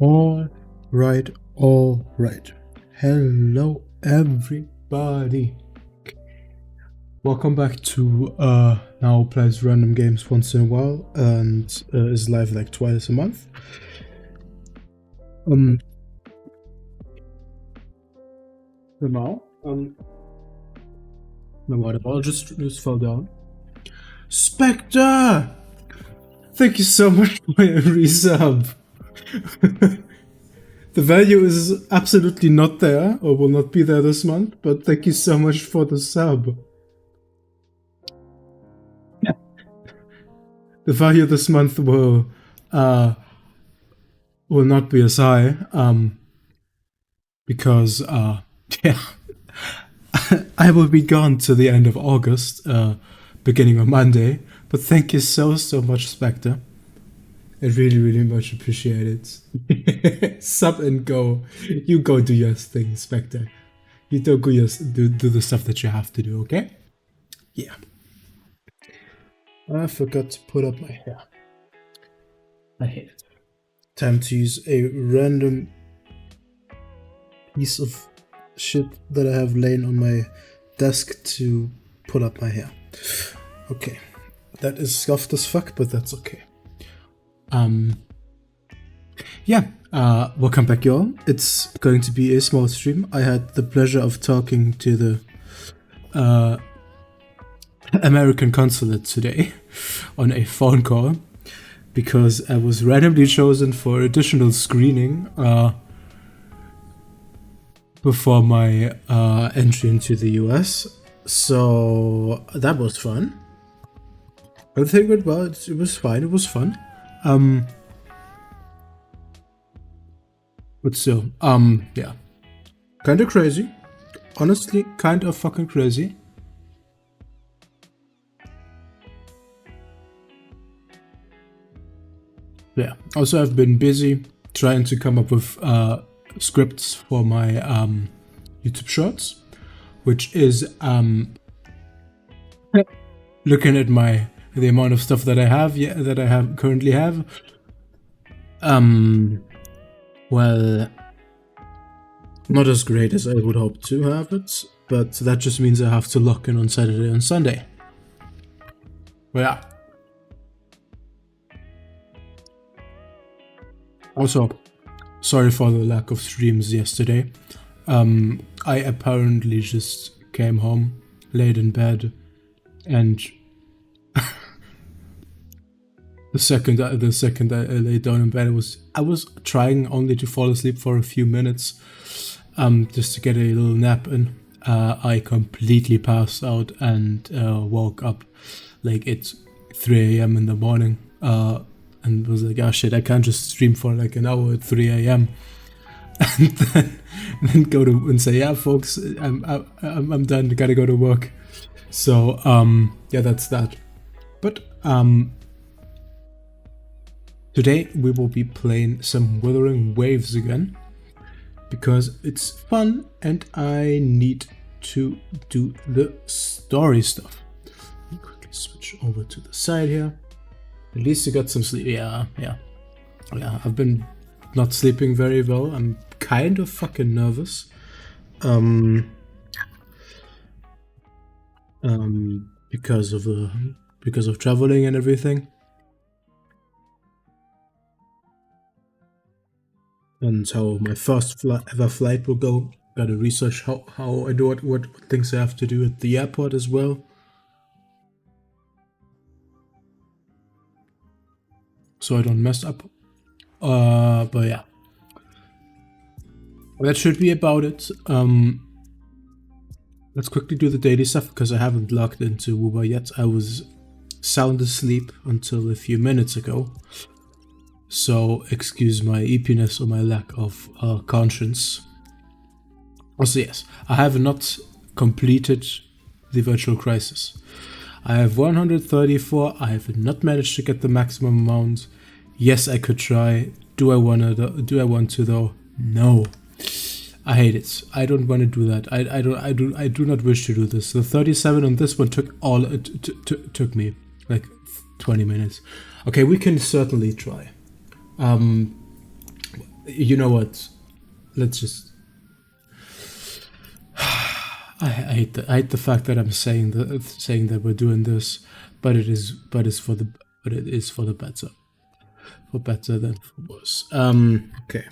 All right, all right. Hello, everybody. Welcome back to Now Plays Random Games Once in a While, and is live like twice a month. Genau. My ball just fell down. Spectre! Thank you so much for your resub. The value is absolutely not there, or will not be there this month, but thank you so much for the sub. Yeah. The value this month will not be as high, because yeah, I will be gone to the end of August, beginning of Monday. But thank you so much, Spectre. I really much appreciate it. Sub and go. You go do your thing, Spectre. You don't go do the stuff that you have to do, okay? Yeah. I forgot to put up my hair. I hate it. Time to use a random piece of shit that I have laying on my desk to put up my hair. Okay. That is scuffed as fuck, but that's okay. Yeah, welcome back, y'all. It's going to be a small stream. I had the pleasure of talking to the American consulate today on a phone call because I was randomly chosen for additional screening before my entry into the US. So that was fun. Everything went well. It was fine. It was fun. But still, yeah. Kinda crazy. Honestly, kind of fucking crazy. Yeah. Also, I've been busy trying to come up with scripts for my YouTube shorts, which is looking at the amount of stuff that I have, currently have. Well, not as great as I would hope to have it, but that just means I have to lock in on Saturday and Sunday. But yeah. Also, sorry for the lack of streams yesterday. I apparently just came home, laid in bed, and the second I laid down in bed, I was trying only to fall asleep for a few minutes, just to get a little nap in. I completely passed out and woke up like it's 3 a.m. in the morning, and was like, oh shit, I can't just stream for like an hour at 3 a.m. and then go to and say, yeah, folks, I'm done. Gotta go to work. So yeah, that's that. But today we will be playing some Wuthering Waves again because it's fun and I need to do the story stuff. Let me quickly switch over to the side here. At least you got some sleep. Yeah. I've been not sleeping very well. I'm kind of fucking nervous. Because of traveling and everything. And how my first ever flight will go. Gotta research how I do it, what things I have to do at the airport as well. So I don't mess up. But yeah. That should be about it. Let's quickly do the daily stuff because I haven't logged into Wuba yet. I was sound asleep until a few minutes ago. So excuse my eepiness or my lack of conscience. Also, yes, I have not completed the virtual crisis. I have 134. I have not managed to get the maximum amount. Yes, I could try. Do I want to though? No. I hate it. I don't want to do that. I do not wish to do this. The 37 on this one took me like 20 minutes. Okay, we can certainly try. You know what? Let's just. I hate the fact that I'm saying that we're doing this, but it is for the better, for better than for worse. Okay.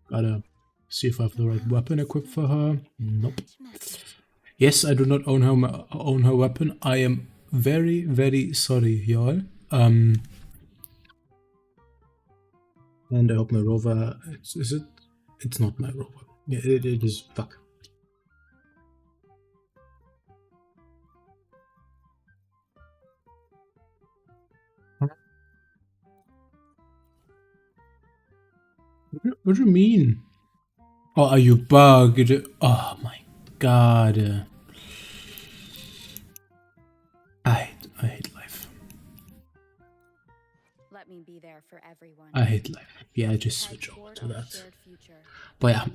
Gotta see if I have the right weapon equipped for her. Nope. Yes, I do not own her weapon. I am very, very sorry, y'all. And I hope my rover. Is it? It's not my rover. Yeah, it is. Fuck. What do you mean? Oh, are you bugged? Oh my god. I hate life. Let me be there for everyone. I hate life. Yeah, I just switch over to that. But yeah,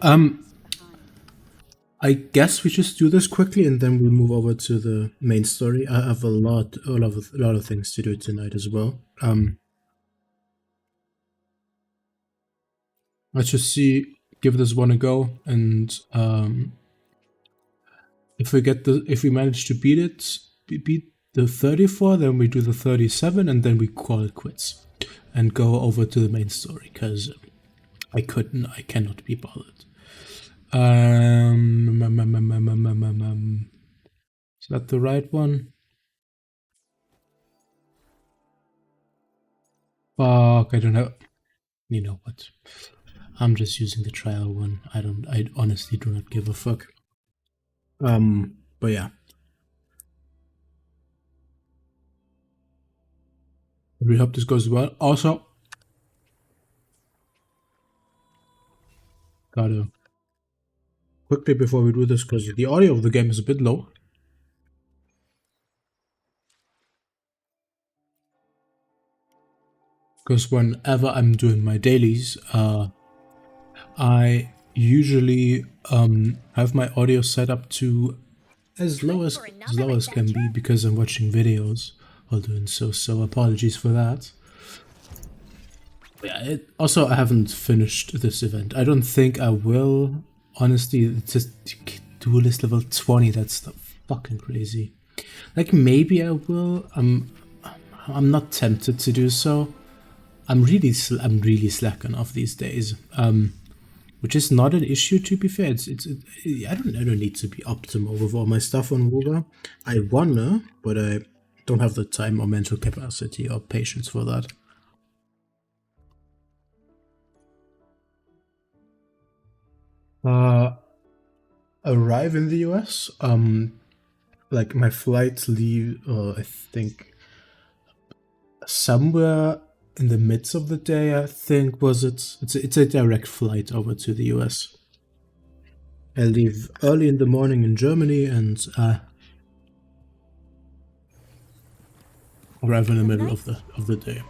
I guess we just do this quickly and then we move over to the main story. I have a lot of things to do tonight as well. Let's just give this one a go, and if we manage to beat the 34, then we do the 37, and then we call it quits and go over to the main story, because I cannot be bothered. Is that the right one? Fuck, I don't know. You know what? I'm just using the trial one. I honestly do not give a fuck. But yeah. We hope this goes well. Also, gotta quickly before we do this, because the audio of the game is a bit low. Because whenever I'm doing my dailies, I usually have my audio set up to as low as can be, because I'm watching videos while doing so. So apologies for that. Yeah. Also, I haven't finished this event. I don't think I will. Honestly, it's just duelist level 20. That's fucking crazy. Like, maybe I will. I'm not tempted to do so. I'm really slacking off these days. Which is not an issue, to be fair. I don't need to be optimal with all my stuff on Wuga. I wanna, but I don't have the time or mental capacity or patience for that. Arrive in the US. Like my flights leave. I think somewhere in the midst of the day, I think, was it? It's a direct flight over to the US. I leave early in the morning in Germany and arrive in the middle of the day.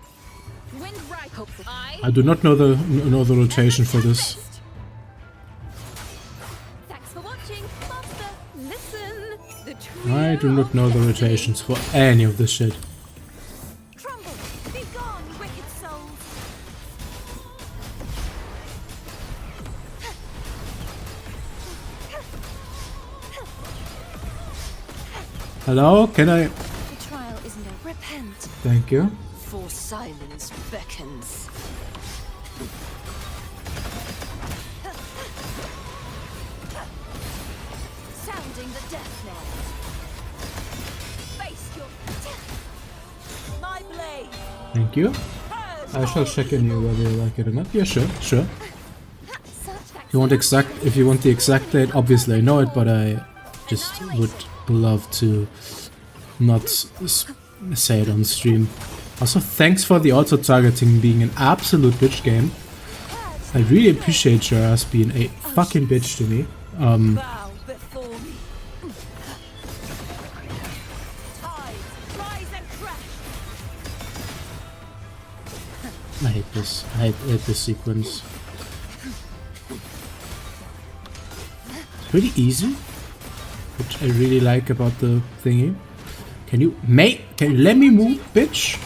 I do not know the rotation for this. I do not know the rotations for any of this shit. Hello, can I? The trial isn't over. Repent. Thank you. For silence beckons. Sounding the death knell. Face your my blade. Thank you. I shall check in you whether you like it or not. Yeah, sure. If you want the exact date, obviously I know it, but I just would love to not say it on stream. Also, thanks for the auto-targeting being an absolute bitch game. I really appreciate your ass being a fucking bitch to me. I hate this. I hate this sequence. It's pretty easy, which I really like about the thingy. Can you let me move, bitch?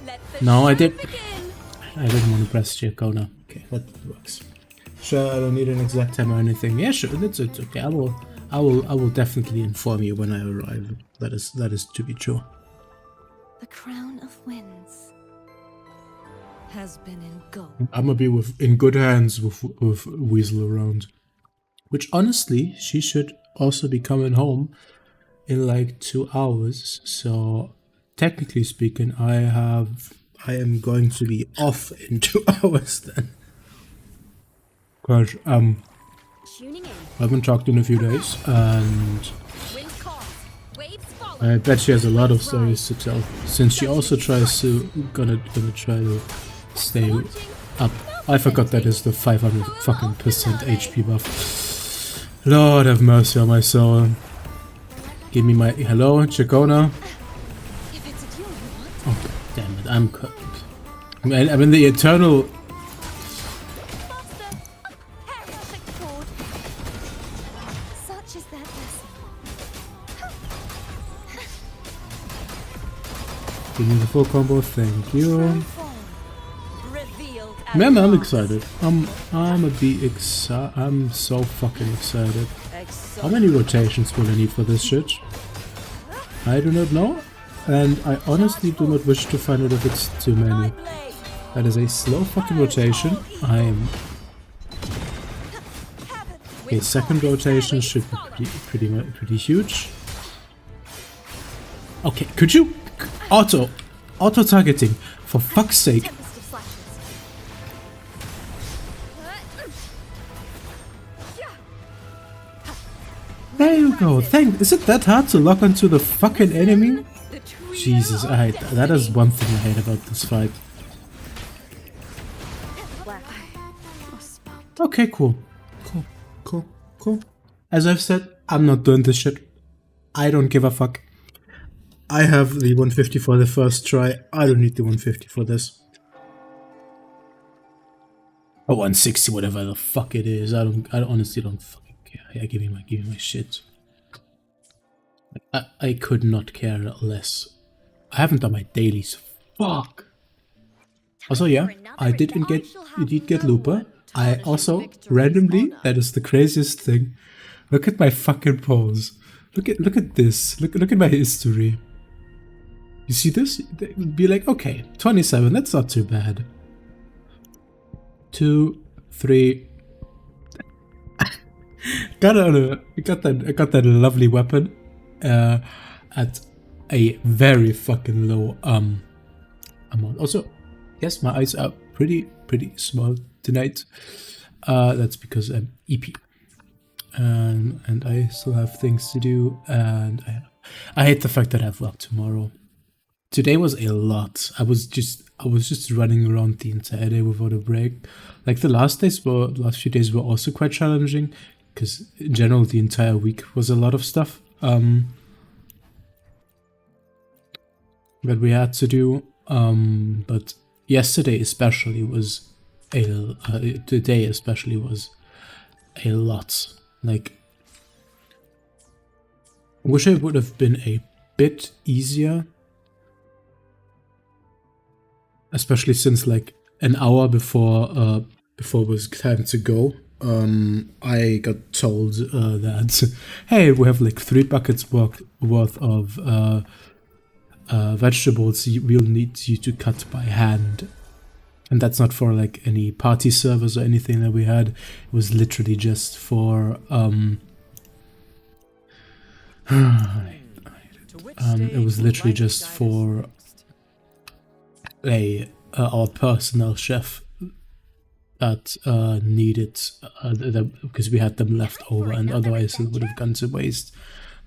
Let the No, I show did. begin. I didn't want to press Giacona. Okay, that works. Sure, I don't need an exact time or anything. Yeah, sure, it's okay. I will definitely inform you when I arrive. That is to be true. The crown of winds has been in gold. I'm gonna be in good hands with Weasel around. Which honestly, she should also be coming home in like 2 hours. So technically speaking, I am going to be off in 2 hours then. Cause Tuning in. I haven't talked in a few days, and Wind calls. Waves follow. I bet she has a lot of stories to tell. Since she also tries to gonna try to stay up. I forgot that is the 500 fucking % HP buff. Lord have mercy on my soul. Give me my hello, Chacona. If it's a duel you want. Oh god damn it, I'm cooked. I mean the eternal. Faster. Heretic cord. Such is their blessing. Give me the full combo, thank you. Transform. Revealed as Man, I'm lost. excited. I'm a be excited. I'm so fucking excited. Exo- How many rotations will I need for this shit? I do not know, and I honestly do not wish to find out if it's too My many. blade. That is a slow fucking rotation. I am. Okay, second rotation should be pretty huge. Okay, could you auto targeting for fuck's sake? Tempest of slashes. There you go. Is it that hard to lock onto the fucking enemy? The trio Jesus, of I hate that. That is destiny. one thing I hate about this fight. Black. Okay, cool. Cool. As I've said, I'm not doing this shit. I don't give a fuck. I have the 150 for the first try. I don't need the 150 for this. Or 160, whatever the fuck it is. I honestly don't fucking care. Yeah, give me my shit. I could not care less. I haven't done my dailies. Fuck. Also, yeah, I did get Lupa. I also randomly, that is the craziest thing. Look at my fucking pose. Look at this. Look at my history. You see this? They would be like, okay, 27. That's not too bad. 2, 3. got that lovely weapon at a very fucking low amount. Also, yes, my eyes are pretty small tonight. That's because I'm EP, and I still have things to do, and I hate the fact that I have work tomorrow. Today was a lot. I was just running around the entire day without a break. Like the last few days were also quite challenging, because in general the entire week was a lot of stuff that we had to do. But yesterday especially was today especially was a lot. Like, I wish it would have been a bit easier. Especially since like an hour before it was time to go, I got told that, hey, we have like 3 buckets worth of vegetables we'll need you to cut by hand. And that's not for like any party servers or anything that we had. It was literally just for it was literally just for our personnel chef that needed because we had them left over, and otherwise it would have gone to waste.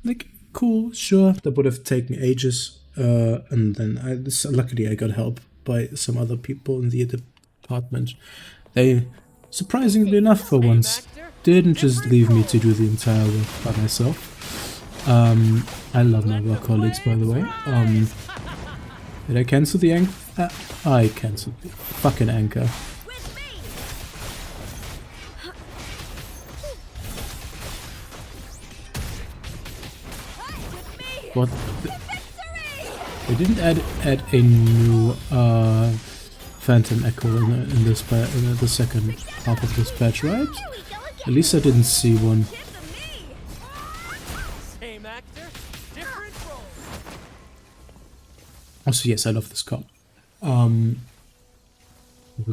Like, cool, sure, that would have taken ages, and then luckily I got help by some other people in the department. They, surprisingly enough for once, didn't just leave me to do the entire work by myself. I love my work colleagues, by the way. Did I cancel the anchor? I cancelled the fucking anchor. What? They didn't add a new Phantom Echo in this in the second half of this patch, right? At least I didn't see one. Same actor, different role. Also, yes, I love this card. We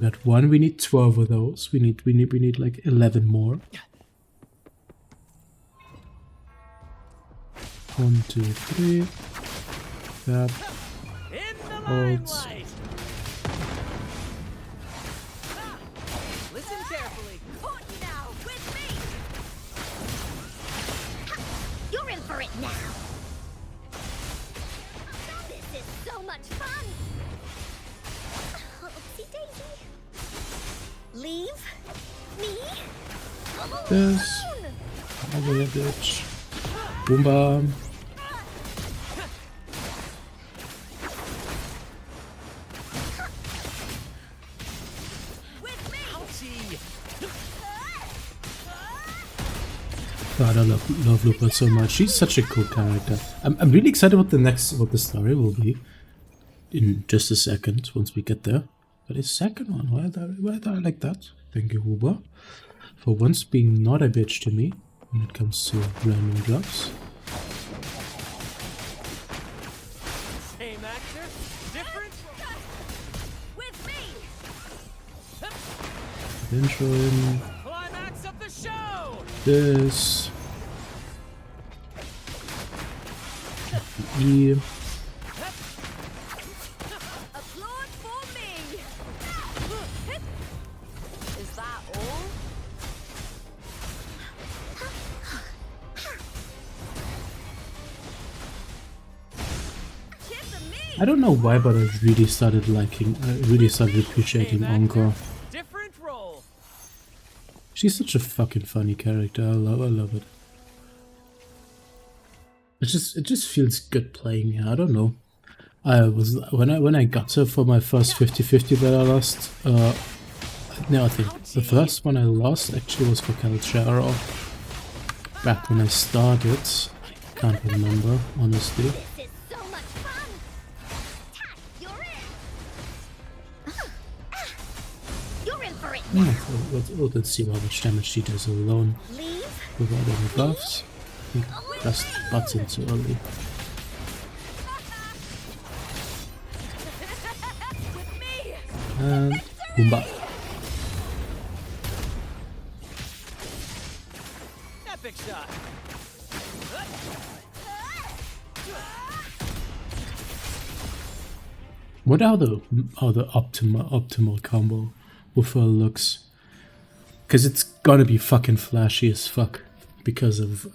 got one. We need 12 of those. We need like 11 more. 1, 2, 3. Tap. Holds. Listen carefully. Now, with me! You're in for it now! This is so much fun! Oopsie daisy. Leave me This. Over here, bitch. Boomba. God, I love Lupa so much. She's such a cool character. I'm really excited what the story will be in just a second once we get there. But his second one, why did I like that? Thank you, Uber, for once being not a bitch to me when it comes to random drops. Same actor, different with me! Intro in climax of the show. this. E. Applaud for me! Is that all? I don't know why, but I really started appreciating Encore. Different role. She's such a fucking funny character. I love it. It just feels good playing her. I don't know. When I got her for my first 50-50 that I lost. No, I think the first one I lost actually was for Calcharo. Back when I started. Can't remember, honestly. This is so much fun! You're in! You're in for it now! Yeah, let's see how much damage she does alone Leave without any buffs. I think I pressed the button too early. with me! And Boomba. Epic shot. What are the optimal combo with her looks? Cause it's gonna be fucking flashy as fuck because of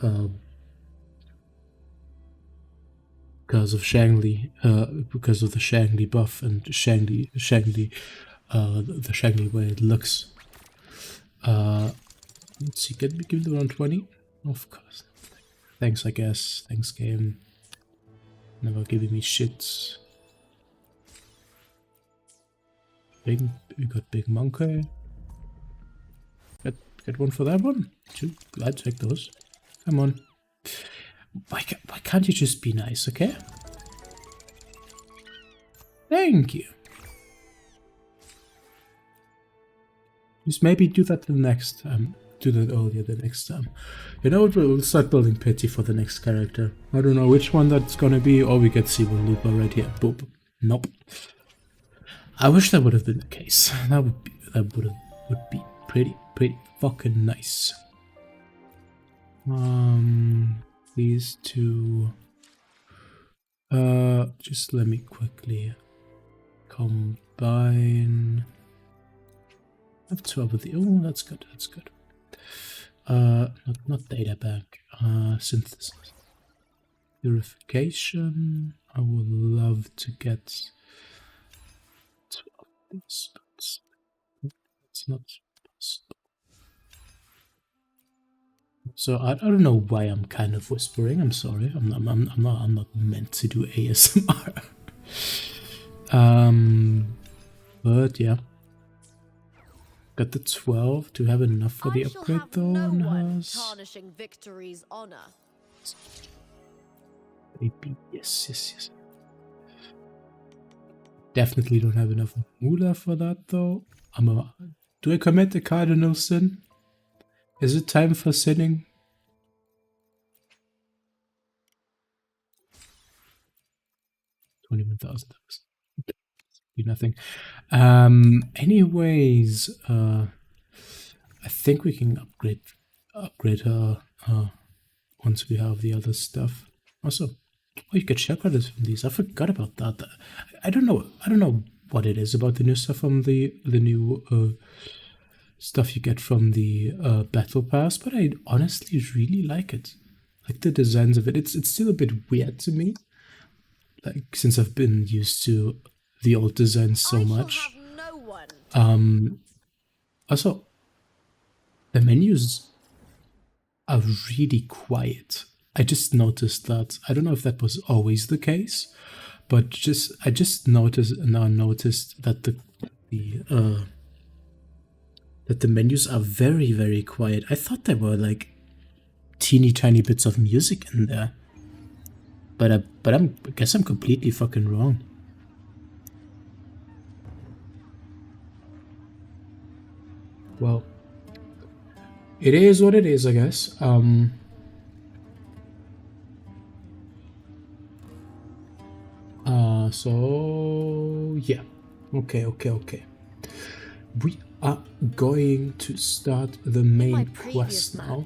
Shangli, because of the Shangli buff and Shangli, the Shangli way it looks. Let's see, give me the 120? Of course. Thanks, I guess. Thanks, game. Never giving me shit. We got Big Monkey. Get one for that one? Two. I'd take those. Come on. Why can't you just be nice, okay? Thank you. Just maybe do that the next time. Do that earlier the next time. You know what? We'll start building pity for the next character. I don't know which one that's gonna be, or we get Waifu Lupa right here. Boop. Nope. I wish that would have been the case. That would be pretty fucking nice. These two. Just let me quickly combine. I have 12 of the. Oh, that's good. That's good. Not data bank. Synthesis. Purification. I would love to get 12 of these, but it's not possible. So I don't know why I'm kind of whispering. I'm sorry. I'm not meant to do ASMR. But yeah. Got the 12. Do you have enough for the upgrade though on hers? Tarnishing victory's honor. Baby, yes. Definitely don't have enough moolah for that though. Do I commit a cardinal sin? Is it time for sinning? $21,000. Be nothing. Anyways, I think we can upgrade her once we have the other stuff. Also, you get share credits from these. I forgot about that. I don't know what it is about the new stuff from the new stuff you get from the battle pass, but I honestly really like it. Like the designs of it. It's still a bit weird to me. Like since I've been used to the old designs so much. Also, the menus are really quiet. I just noticed that. I don't know if that was always the case, but I just noticed that the menus are very, very quiet. I thought there were like teeny tiny bits of music in there, but I guess I'm completely fucking wrong. Well, it is what it is, I guess. So yeah. Okay. We are going to start the main quest now.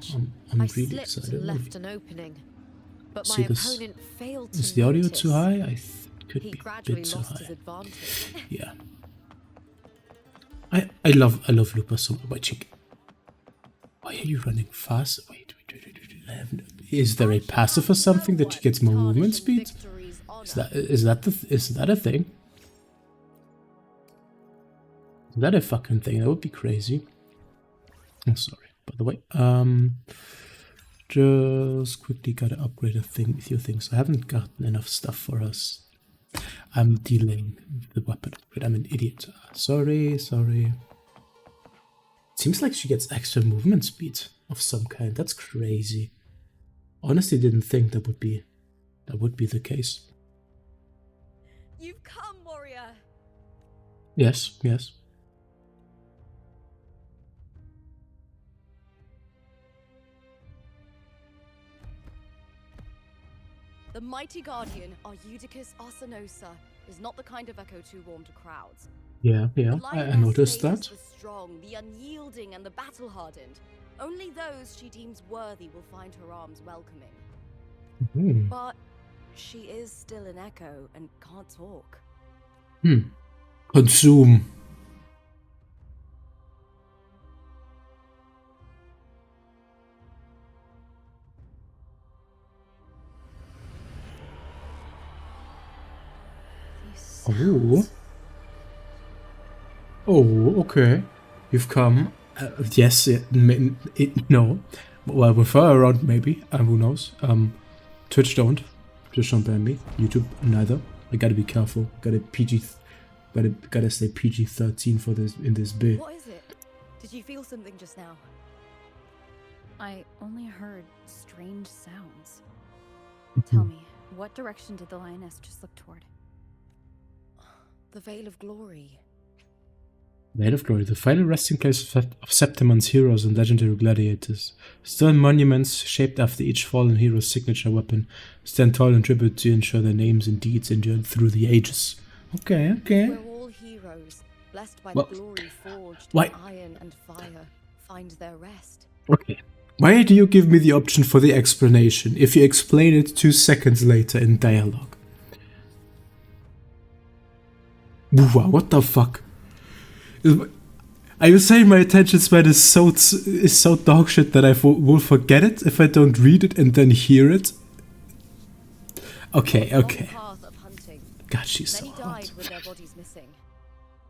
I'm really excited. Left an opening, but see my this. opponent failed to Is the audio notice. too high? Could He be a gradually bit too lost his high. advantage. Yeah. I love Lupa so much. Why are you running fast? Wait. Is there a passive or something that she gets more movement speed? Is that a thing? Is that a fucking thing? That would be crazy. I'm sorry. By the way, just quickly gotta upgrade a few things. I haven't gotten enough stuff for us. I'm delaying the weapon upgrade. I'm an idiot. Sorry. Seems like she gets extra movement speed of some kind. That's crazy. Honestly, didn't think that would be the case. You've come, warrior. Yes. The mighty guardian, Arudicus Arsenosa, is not the kind of echo too warm to crowds. Yeah. I noticed that. The strong, the unyielding, and the battle-hardened. Only those she deems worthy will find her arms welcoming. Mm. But she is still an echo and can't talk. Consume. Oh, okay. You've come. Yes, no. Well, with her around, maybe. Who knows? Twitch don't ban me. YouTube neither. I gotta be careful. Gotta stay PG-13 for this in this bit. What is it? Did you feel something just now? I only heard strange sounds. Tell me, what direction did the lioness just look toward? The Veil of Glory. Veil of Glory, the final resting place of Septimont's heroes and legendary gladiators. Stone monuments, shaped after each fallen hero's signature weapon, stand tall in tribute to ensure their names and deeds endure through the ages. Okay. We're all heroes, blessed by the glory forged in iron and fire, find their rest. Okay. Why do you give me the option for the explanation if you explain it 2 seconds later in dialogue? What the fuck? Are you saying my attention span is so dog shit that I will forget it if I don't read it and then hear it? Okay. God, she's so hot. Many died with their bodies missing.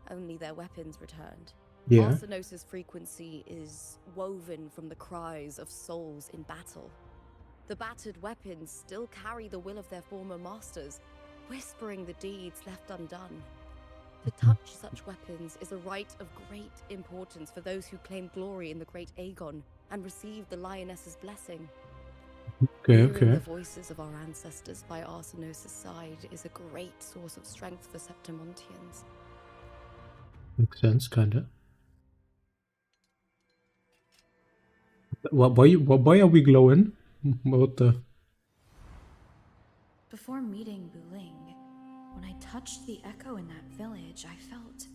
Only their weapons returned. Yeah. Arsenosa's frequency is woven from the cries of souls in battle. The battered weapons still carry the will of their former masters, whispering the deeds left undone. To touch such weapons is a rite of great importance for those who claim glory in the great Aegon and receive the lioness's blessing. Okay, Hearing okay. the voices of our ancestors by Arsinosis' side is a great source of strength for Septimontians. Makes sense, kinda. Why are we glowing? What the? Before meeting Buling, when I touched the echo in that village, I felt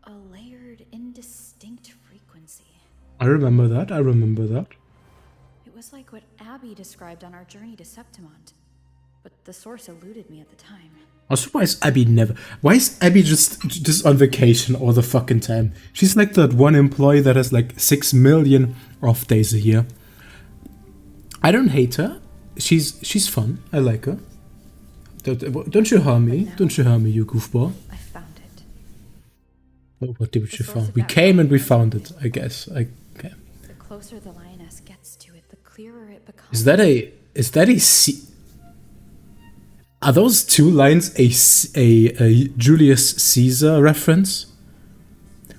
a layered, indistinct frequency. I remember that. I remember that. It was like what Abby described on our journey to Septimont, but the source eluded me at the time. Also, why is Abby never? Why is Abby just on vacation all the fucking time? She's like that one employee that has like 6 million off days a year. I don't hate her. She's fun. I like her. Don't you harm me? Don't you harm me, you goofball. I found it. Oh, what did you source find? of We that came and we light found it. I guess. Okay. The closer the lioness gets to it, the clearer it becomes. Is that a Are those two lines a Julius Caesar reference?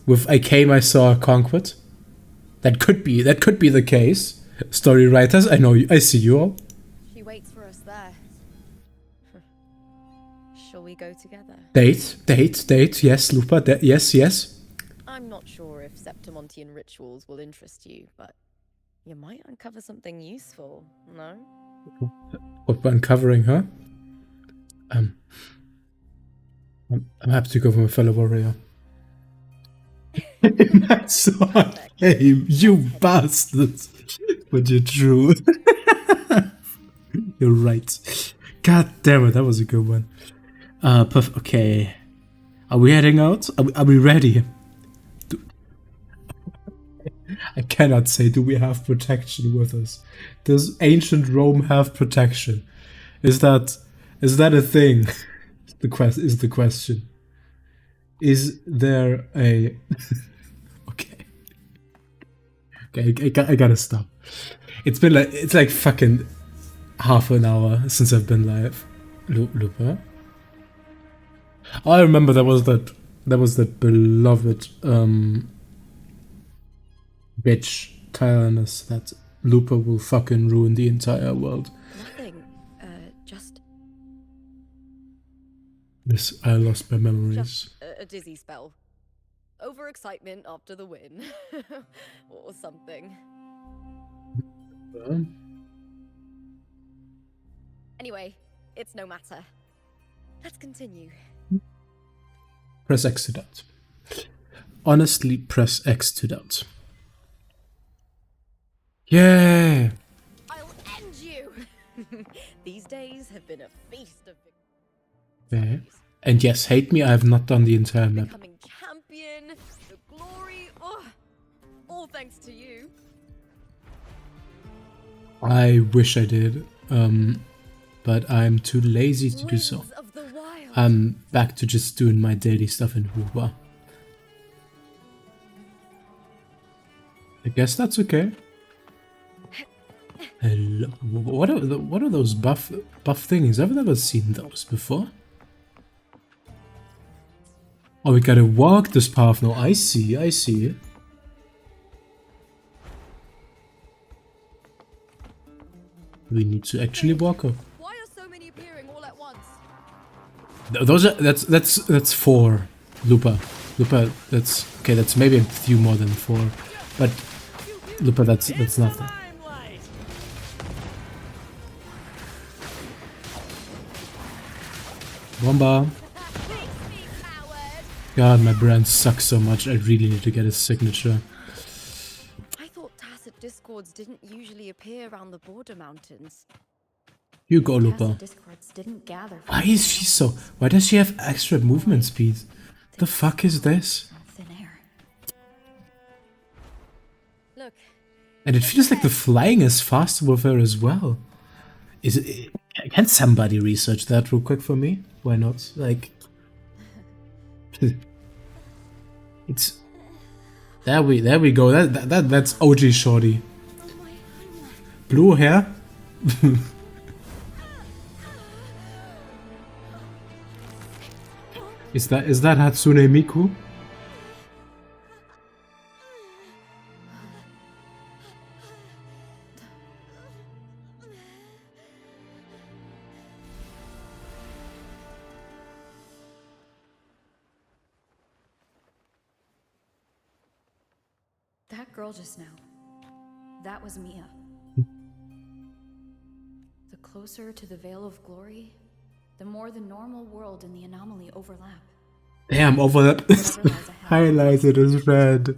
With I came, I saw, I conquered. That could be the case. Story writers, I see you all. She waits for us there. Shall we go together? Date. Yes, Lupa. Yes. I'm not sure if Septimontian rituals will interest you, but you might uncover something useful, no? What we're uncovering, huh? I'm happy to go for my fellow warrior. That's so lame, you bastards. But you're true. You're right. God damn it, that was a good one. Okay. Are we heading out? Are we ready? I cannot say, do we have protection with us? Does ancient Rome have protection? Is that a thing? Is the question. Is there a... Okay, I gotta stop. It's like fucking half an hour since I've been live. Lupa? Oh, I remember that was that beloved bitch telling us that Lupa will fucking ruin the entire world. Nothing. Just Yes, I lost my memories. a dizzy spell. Overexcitement after the win. Or something. Anyway, it's no matter. Let's continue. Press X to that. Honestly, press X to that. Yeah! I'll end you! These days have been a feast of Yeah. victories. And yes, hate me, I have not done the entire map. Becoming champion, the glory, all thanks to you. I wish I did, but I'm too lazy to do so. Winds of the wild. I'm back to just doing my daily stuff in Wuba. I guess that's okay. Hello. What are those buff things? I've never seen those before. Oh, we gotta walk this path now. I see. We need to actually walk up. Why are so many appearing all at once? Those are that's 4. Lupa, that's okay. That's maybe a few more than 4, but Lupa, that's nothing. Limelight. Bomba. God, my brand sucks so much. I really need to get a signature. I thought tacit discords didn't usually appear around the border mountains. You go, Lupa. Tacit discords didn't gather from Why is she so? Why does she have extra movement speed? The fuck is this? thin air. Look, And it feels like the flying is faster with her as well. Is it? Can somebody research that real quick for me? Why not? Like, it's there. We go. That's OG Shorty. Blue hair. Is that Hatsune Miku? That girl just now, that was Mia. The closer to the Veil of Glory, the more the normal world and the anomaly overlap. Damn, overlap is Whatever lies ahead. highlighted as red.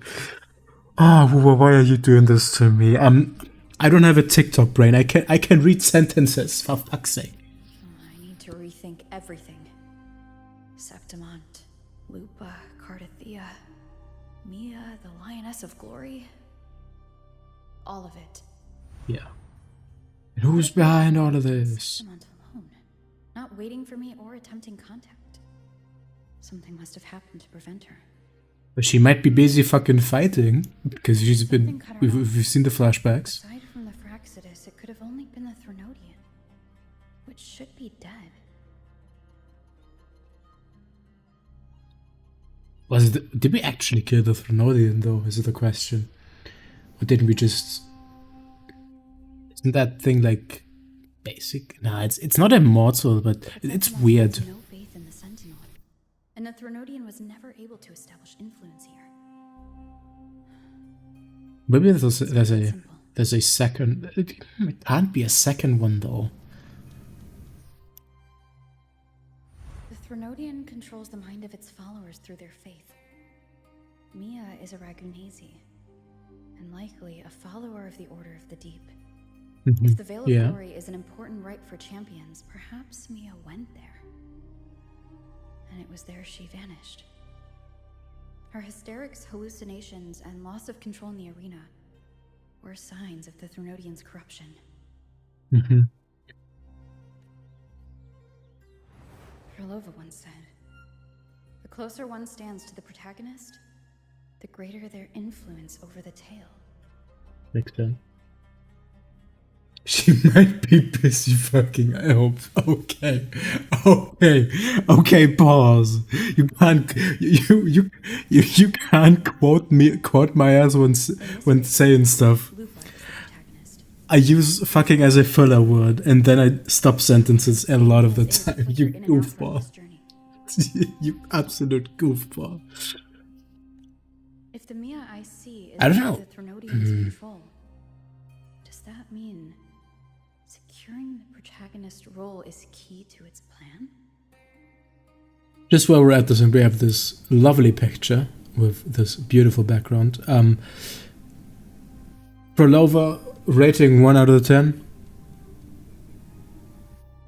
Oh, why are you doing this to me? I don't have a TikTok brain. I can read sentences, for fuck's sake. I need to rethink everything. Septimont, Lupa, Cardathea, Mia, the Lioness of Glory. All of it. Yeah. And who's behind all of this? Septimont alone, not waiting for me or attempting contact. Something must have happened to prevent her. But she might be busy fucking fighting, because she's been... We've seen the flashbacks. Aside from the Fraxidus, it could have only been the Threnodian, which should be dead. Did we actually kill the Threnodian, though, is the question? Or didn't we just... Isn't that thing, like, basic? Nah, it's not immortal, but it's weird. No faith in the Sentinel, and the Threnodian was never able to establish influence here. Maybe there's a second... It can't be a second one, though. The Threnodian controls the mind of its followers through their faith. Mia is a Ragunasi, and likely a follower of the Order of the Deep. If the Veil of Glory is an important rite for champions, perhaps Mia went there. And it was there she vanished. Her hysterics, hallucinations, and loss of control in the arena were signs of the Threnodian's corruption. Krylova once said, "The closer one stands to the protagonist, the greater their influence over the tale." Makes sense. She might be busy fucking, I hope. Okay, pause. You can't you can't quote my ass when saying stuff. Lupa is the protagonist. I use fucking as a filler word and then I stop sentences a lot of the time. You In and out from goofball. this journey. You absolute goofball. If the Mia I see is I don't under know. the Threnodian's control, does that mean securing the protagonist role is key to its plan? Just while we're at this, and we have this lovely picture with this beautiful background. Krylova rating 1 out of 10.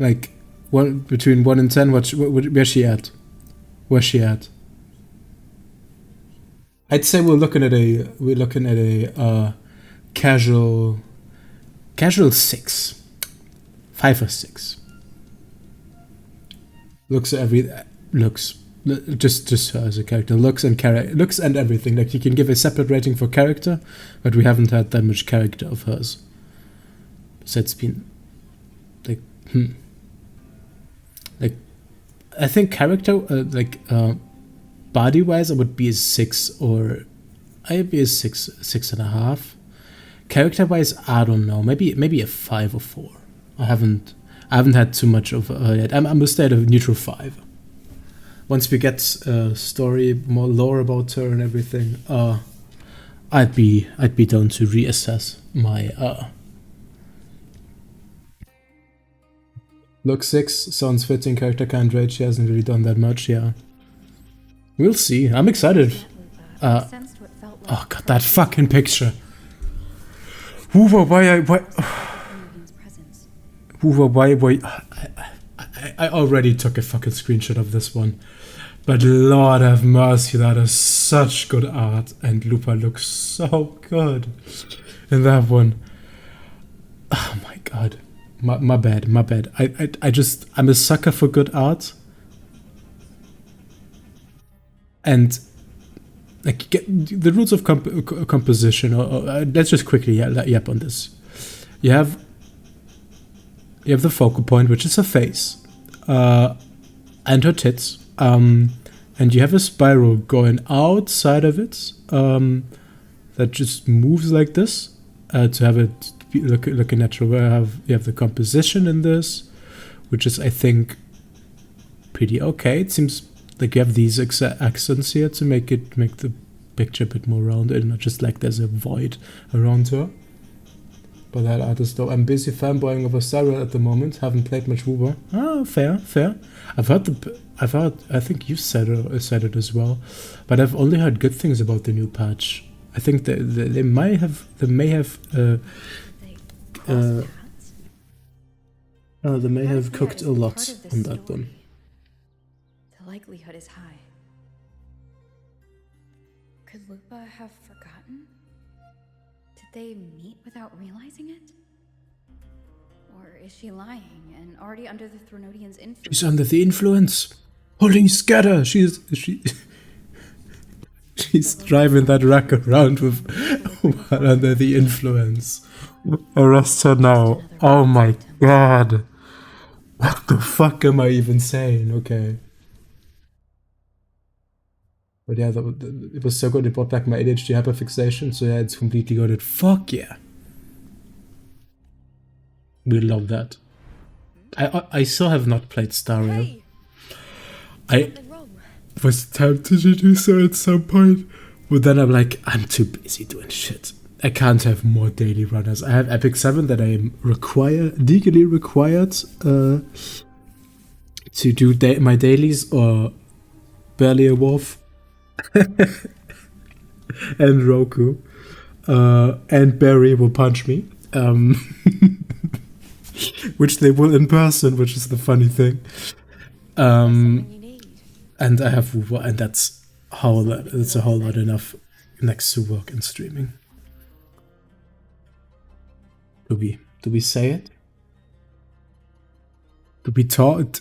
Like between 1 and 10. Where's she at? Where's she at? I'd say we're looking at a casual 6. 5 or 6. Looks just her as a character. Looks and everything. Like you can give a separate rating for character, but we haven't had that much character of hers. So it's been like like I think character body wise I would be a 6 or I'd be a 6.5. Character wise, I don't know. Maybe a 5 or 4. I haven't had too much of her yet. I'm gonna stay at a neutral 5. Once we get story, more lore about her and everything, I'd be down to reassess my look. 6 sounds fitting. Character can't rate. She hasn't really done that much. Yeah, we'll see. I'm excited. I sensed what felt like Oh god, that fucking picture. Why? Threnodian's presence. Why? I already took a fucking screenshot of this one. But Lord have mercy, that is such good art. And Lupa looks so good in that one. Oh my god. My bad. I'm a sucker for good art. And like the rules of composition, or let's just quickly yap on this. You have the focal point, which is her face, and her tits, and you have a spiral going outside of it, that just moves like this, to have it look natural. You have the composition in this, which is I think pretty okay. It seems like you have these accents here to make the picture a bit more rounded, not just like there's a void around her. But that art is dope. I'm busy fanboying over Cyril at the moment. Haven't played much Wuba. Oh, fair. I think you said it as well, but I've only heard good things about the new patch. I think they may have cooked a lot on that one. The likelihood is high. Could Lupa have forgotten? Did they meet without realizing it? Or is she lying and already under the Threnodian's influence? She's under the influence. Holy scatter! She's driving that rack around with while under the influence. Arrest her now. Oh my god. What the fuck am I even saying? Okay. But yeah, it was so good. It brought back my ADHD hyperfixation. So yeah, it's completely got it. Fuck yeah. We love that. I still have not played Staria. Hey, I something wrong. was tempted to do so at some point, but then I'm like, I'm too busy doing shit. I can't have more daily runners. I have Epic 7 that I am legally required to do my dailies, or barely a wolf. And Roku. And Barry will punch me. Which they will in person, which is the funny thing. Something you need. And I have Wuba, and that's a whole lot enough next to work and streaming. Do we say it? Do we talk?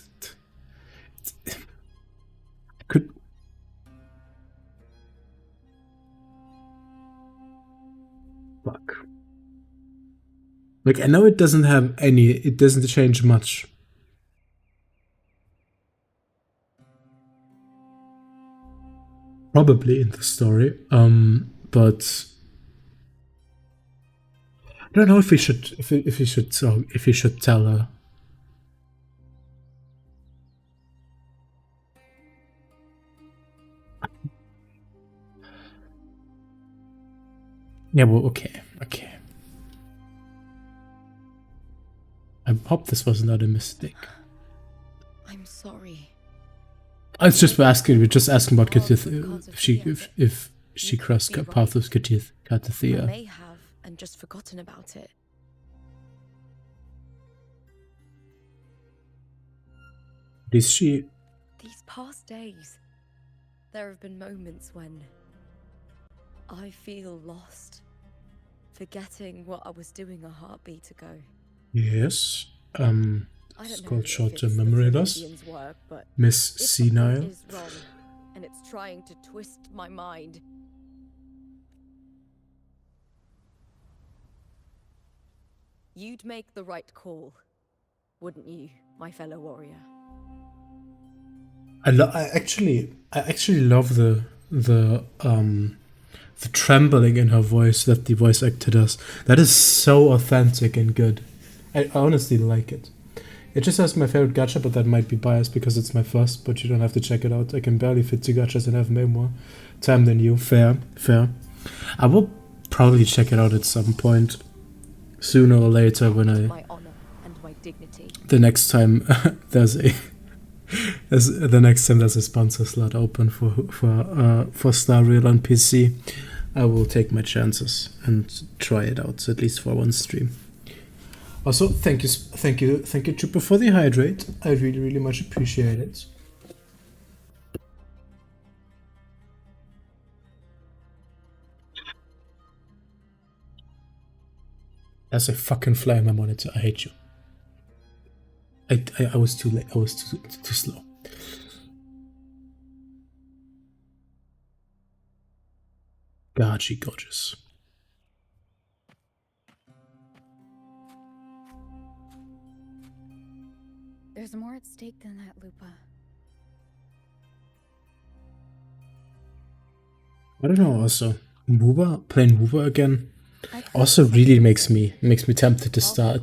Could. Fuck. Like, I know it doesn't change much. Probably in the story, but I don't know if we should tell her. Yeah, well, okay. I hope this was not a mistake. I'm sorry. I was just asking. We're just asking about Katith, if she crossed path with I Katathea. may have and just forgotten about it. Is she? These past days, there have been moments when I feel lost, forgetting what I was doing a heartbeat ago. Yes. I don't It's know called if short-term it's memory the loss. Threnodian's work, but Miss if something Senile. is wrong and it's trying to twist my mind, you'd make the right call, wouldn't you, my fellow warrior? I actually love the trembling in her voice that the voice actor does. That is so authentic and good. I honestly like it. It just has my favorite gacha, but that might be biased because it's my first, but you don't have to check it out. I can barely fit 2 gachas and have way more time than you. Fair. I will probably check it out at some point, sooner or later, when My honor and my dignity. the next time there's a sponsor slot open for Star Rail on PC, I will take my chances and try it out, at least for one stream. Also, thank you, Trooper, for the hydrate. I really much appreciate it. There's a fucking fly on my monitor. I hate you. I was too late. I was too slow. God, she gorgeous. There's more at stake than that, Lupa. I don't know. Also, playing Wuba again, also really makes me tempted to start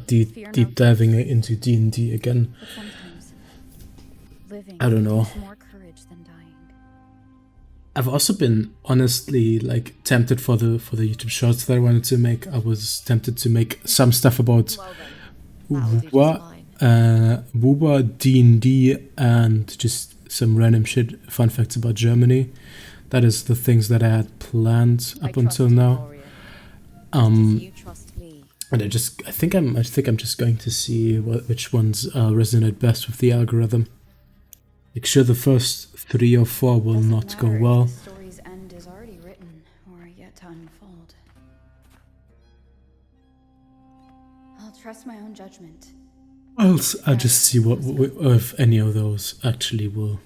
deep diving into D&D again. But sometimes living I don't know. takes more courage than dying. I've also been honestly like tempted for the YouTube shorts that I wanted to make. I was tempted to make some stuff about Well then, that'll do just Wuba, fine. Wuba, D&D, and just some random shit, fun facts about Germany. That is the things that I had planned I up until trust you, now. warrior. Just as you trust me. And I think I'm just going to see which ones resonate best with the algorithm. Like, sure, the first 3 or 4 will Doesn't not go matter if well. the story's end is already written or yet to unfold. I'll trust my own judgment. I'll just see what if any of those actually will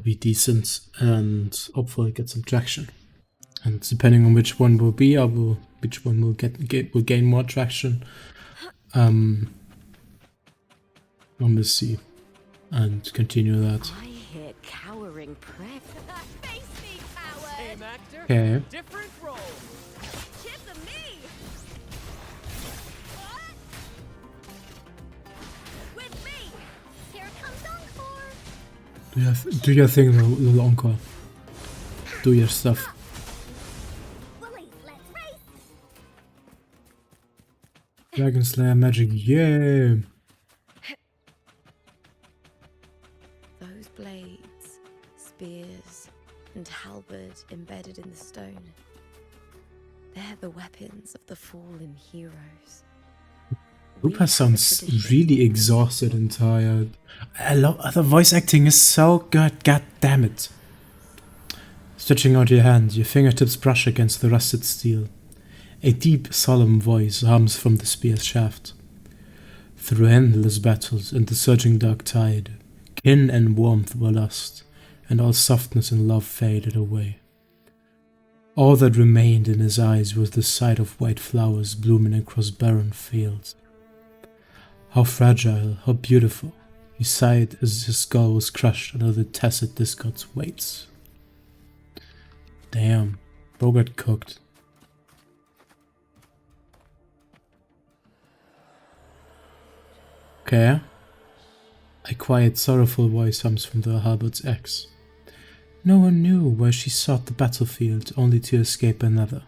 be decent and hopefully get some traction. And depending on which one will be, which one will will gain more traction. We'll see and continue that. I hear cowering prick. Face me, coward! Same actor, Okay. different role. Kiss of me! What? With me! Here comes Encore! Do your thing, little encore. Do your stuff. Willie, let's race! Dragon Slayer magic, yeah! Those blades, spears, and halberd embedded in the stone. They're the weapons of the fallen heroes. Lupa sounds really exhausted and tired. I love the voice acting is so good, god damn it. Stretching out your hand, your fingertips brush against the rusted steel. A deep, solemn voice hums from the spear's shaft. Through endless battles and the surging dark tide, kin and warmth were lost, and all softness and love faded away. All that remained in his eyes was the sight of white flowers blooming across barren fields. How fragile, how beautiful, he sighed as his skull was crushed under the tacit discord's weights. Damn, bro got cooked. Okay. A quiet, sorrowful voice hums from the halberd's axe. No one knew why she sought the battlefield only to escape another.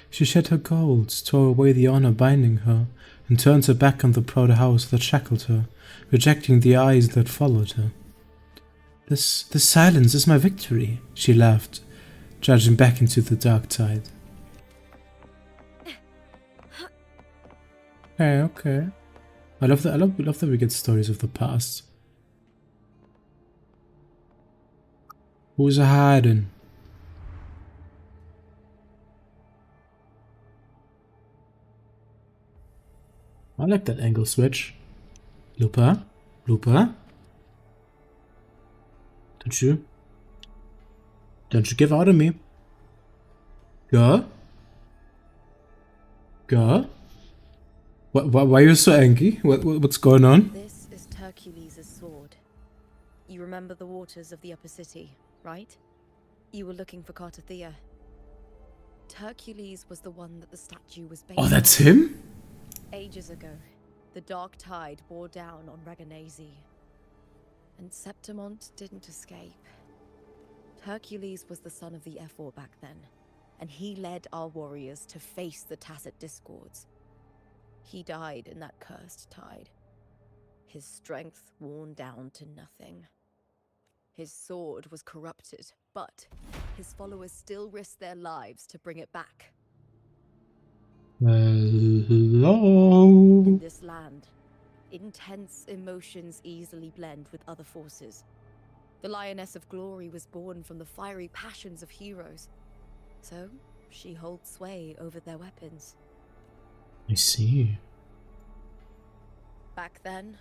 She shed her gold, tore away the honor binding her, and turned her back on the proud house that shackled her, rejecting the eyes that followed her. This silence is my victory, she laughed, charging back into the dark tide. Okay. I love that we get stories of the past. Who's hiding? I like that angle switch. Lupa? Lupa? Don't you give out on me. Go? Go? Why are you so angry? What's going on? This is Hercules' sword. You remember the waters of the upper city, right? You were looking for Cartathea. Hercules was the one that the statue was based on. Oh, that's him? Ages ago, the dark tide bore down on Raganese, and Septimont didn't escape. Hercules was the son of the Ephor back then, and he led our warriors to face the Tacit Discords. He died in that cursed tide, his strength worn down to nothing. His sword was corrupted, but his followers still risked their lives to bring it back. Hello? In this land, intense emotions easily blend with other forces. The Lioness of Glory was born from the fiery passions of heroes, so she holds sway over their weapons. I see. Back then,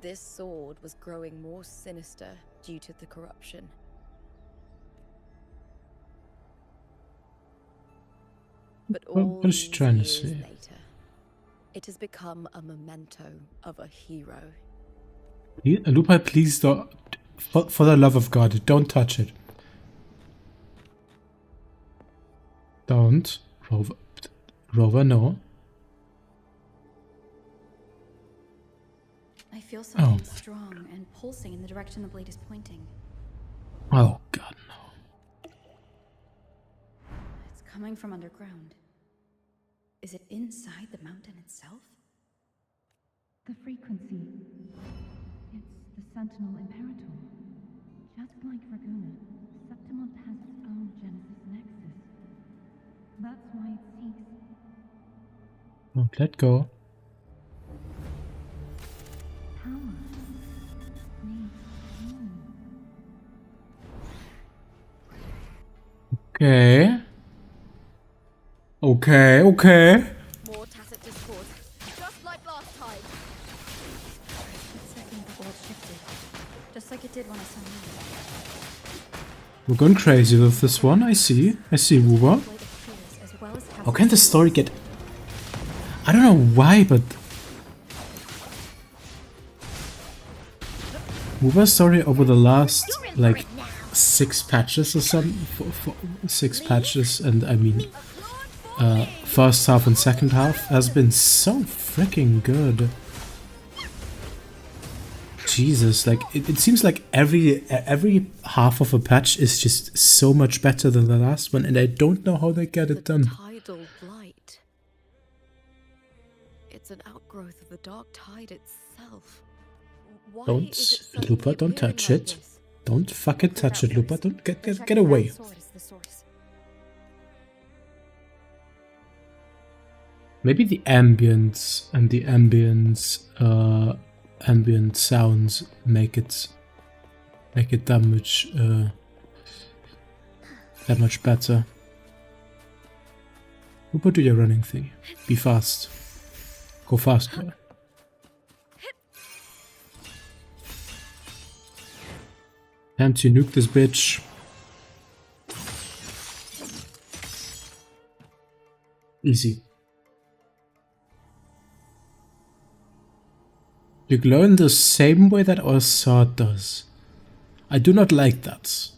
this sword was growing more sinister due to the corruption. But What is she these trying to years say? later, it has become a memento of a hero. Lupa, please don't. For the love of God, don't touch it. Don't. Rover, no. I feel something strong and pulsing in the direction the blade is pointing. Oh God, no. coming from underground. Is it inside the mountain itself? The frequency. It's the Sentinel Imperator. Just like Raguna, Septimont has its own Genesis Nexus. That's why it seeks Don't let go. power. Needs meaning. Okay. Okay. More tacit discord, just like last time. That second the world shifted, just like it did when I saw you. We're going crazy with this one. I see. Wuba. Play the fears as well as How can the story get... I don't know why, but... Wuba's story over the last, like, 6 patches or something... 6 patches, and I mean... first half and second half has been so freaking good. Jesus, like it seems like every half of a patch is just so much better than the last one, and I don't know how they get it done. Tidal blight. It's an outgrowth of the dark tide itself. Why Don't, is it suddenly Lupa, don't appearing touch like it. this? Don't fucking touch it, Lupa. Don't get Check away. that sword is the source. Maybe the ambience and the ambient sounds make it that much better. Lupa, do your running thing. Be fast. Go faster. Time to nuke this bitch. Easy. You glow in the same way that our sword does. I do not like that.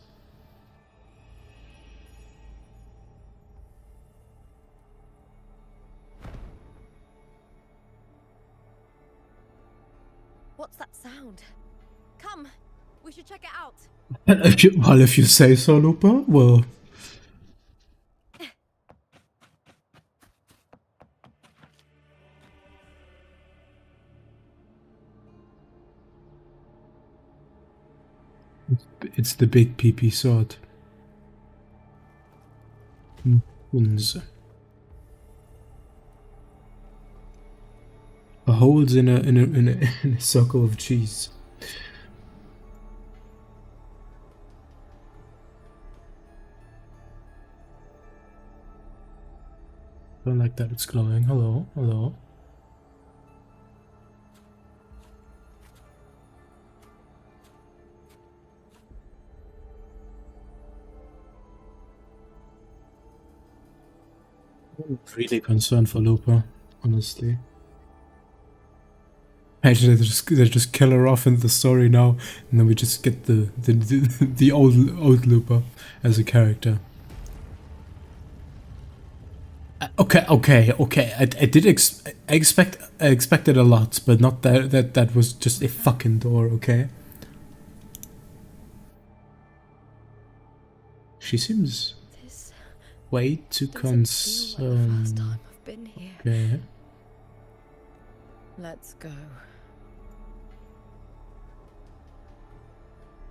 What's that sound? Come, we should check it out. If you say so, Lupa, well... It's the big PP sword. Hunze. Holes in a circle of cheese. Don't like that it's glowing. Hello, hello. I'm really concerned for Lupa, honestly. Imagine they just kill her off in the story now, and then we just get the old Lupa as a character. Okay. I expected a lot, but not that was just a fucking door. Okay. She seems This way too doesn't feel like the first concerned. time I've been here. Okay. Let's go.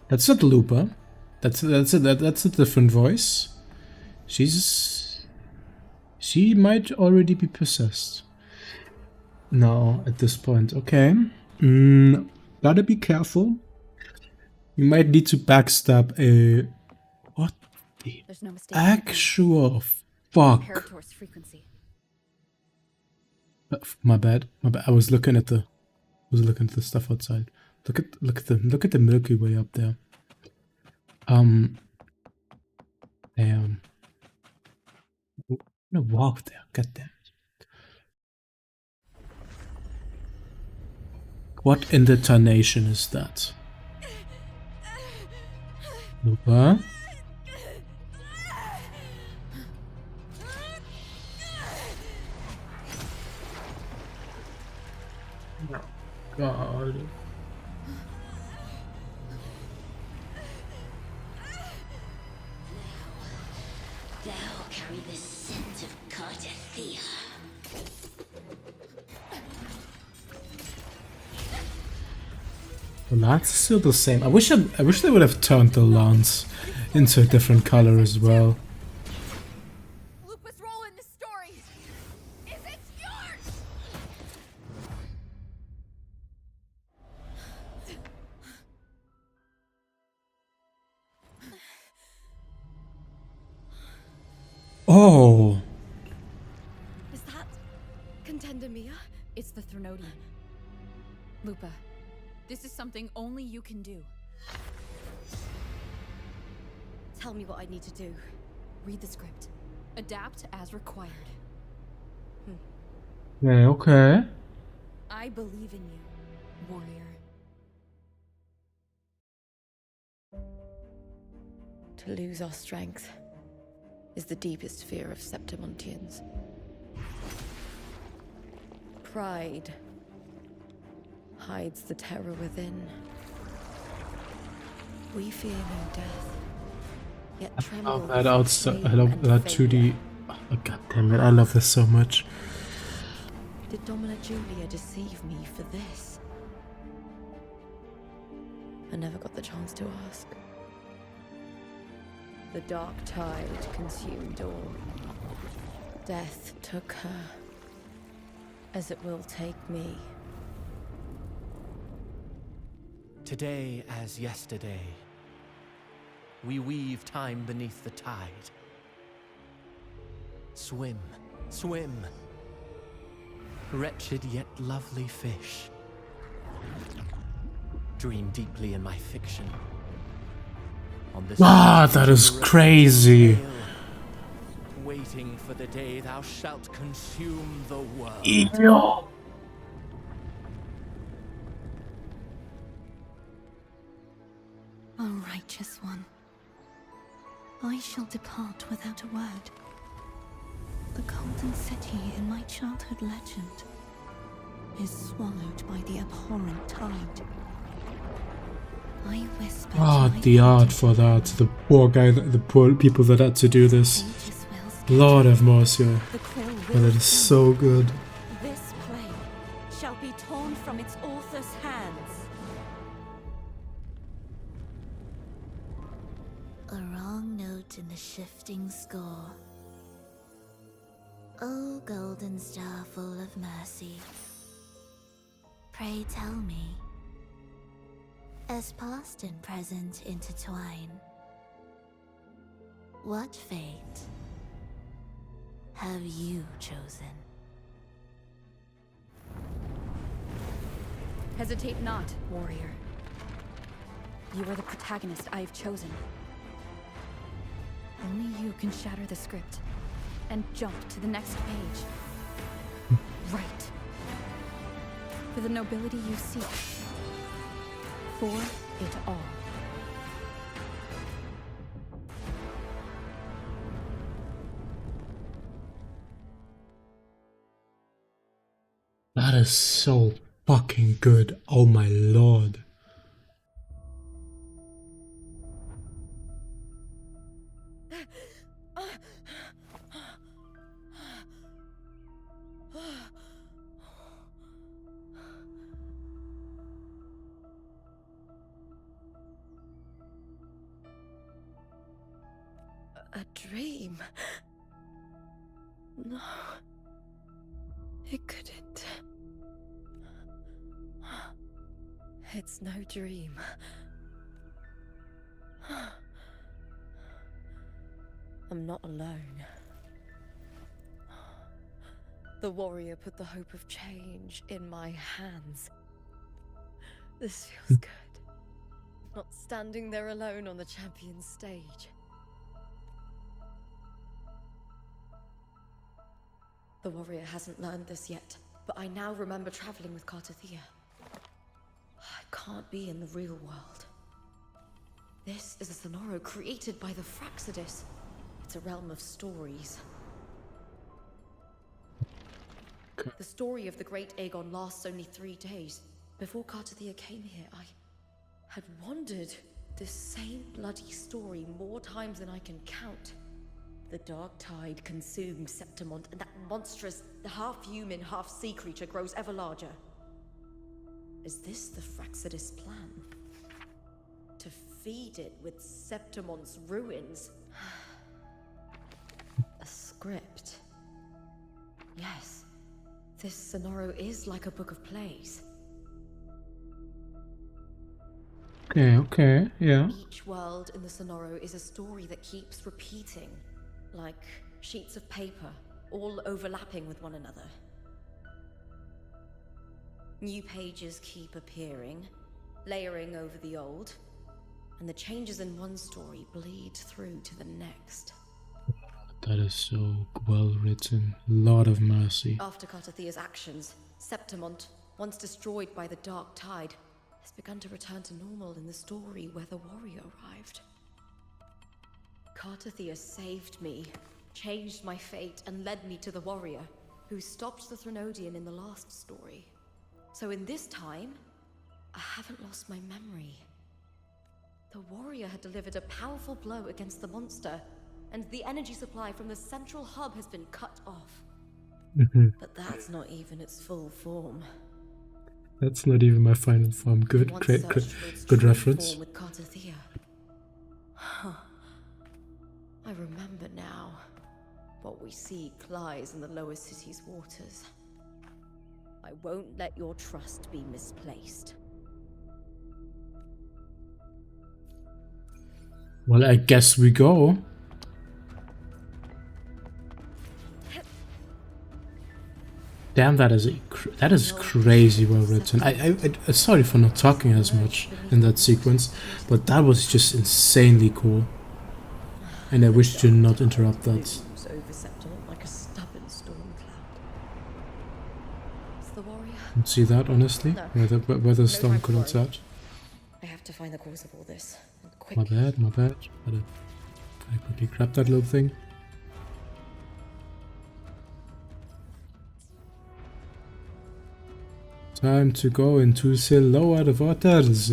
That's not Lupa. That's a different voice. She might already be possessed. No, at this point. Okay. Gotta be careful. You might need to backstab a... What the There's no mistake. actual fuck? Imperator's frequency. My bad. I was looking at the stuff outside. Look at the Milky Way up there. Damn. I'm gonna walk there. God damn it. What in the tarnation is that? Lupa? God. Thou carry the scent of Cardathia. The lance is still the same. I wish they would have turned the lance into a different color as well. Lupa's role in the story isn't yours! Oh, Is that Contender Mia? It's the Threnodian. Lupa, this is something only you can do. Tell me what I need to do. Read the script. Adapt as required. yeah, okay. I believe in you, warrior. To lose our strength is the deepest fear of Septimontians. Pride hides the terror within. We fear no death, yet tremble. love that for outside. I shame love and that 2D. failure. Oh, God damn it! I love this so much. Did Domina Julia deceive me for this? I never got the chance to ask. The dark tide consumed all. Death took her, as it will take me. Today as yesterday, we weave time beneath the tide. Swim, swim, wretched yet lovely fish. Dream deeply in my fiction. On this That is crazy. tale, waiting for the day thou shalt consume the world. Yo. O righteous one, I shall depart without a word. The golden city in my childhood legend is swallowed by the abhorrent tide. I whisper to my The art fate, for that. The poor guy, the poor people that had to do this. ages will scatter, Lord have mercy. the quill But will it is so good. This play shall be torn from its author's hands. A wrong note in the shifting score. O golden star full of mercy, pray tell me, as past and present intertwine, what fate have you chosen? Hesitate not, warrior. You are the protagonist I have chosen. Only you can shatter the script and jump to the next page. Right. For the nobility you seek. For it all. That is so fucking good. Oh my lord. A dream? No. It couldn't. It's no dream. I'm not alone. The warrior put the hope of change in my hands. This feels good. Not standing there alone on the champion's stage. The warrior hasn't learned this yet, but I now remember traveling with Cardathia. I can't be in the real world. This is a Sonoro created by the Fraxidus. It's a realm of stories. The story of the great Aegon lasts only 3 days. Before Cardathia came here, I had wandered this same bloody story more times than I can count. The dark tide consumed Septimont, and that monstrous, half-human, half-sea creature grows ever larger. Is this the Fraxidus plan? To feed it with Septimont's ruins? A script. Yes, this Sonoro is like a book of plays. Okay, yeah. Each world in the Sonoro is a story that keeps repeating, like sheets of paper, all overlapping with one another. New pages keep appearing, layering over the old, and the changes in one story bleed through to the next. That is so well written. Lot of mercy. After Cartathea's actions, Septimont, once destroyed by the dark tide, has begun to return to normal in the story where the warrior arrived. Cartathea saved me, changed my fate, and led me to the warrior, who stopped the Threnodian in the last story. So in this time, I haven't lost my memory. The warrior had delivered a powerful blow against the monster, and the energy supply from the central hub has been cut off. But that's not even its full form. That's not even my final form. Good, great, good reference. With Cartathea. I remember now. What we seek lies in the lower city's waters. I won't let your trust be misplaced. Well, I guess we go. Damn, that is crazy well written. I sorry for not talking as much in that sequence, but that was just insanely cool. And I wish to not interrupt that. Over Septimont like a stubborn storm cloud. It's the warrior. Can't see that, honestly. No. Where the storm could have sat. I have to find the cause of all this. And quick. My bad. Gotta quickly grab that little thing. Time to go into the lower waters.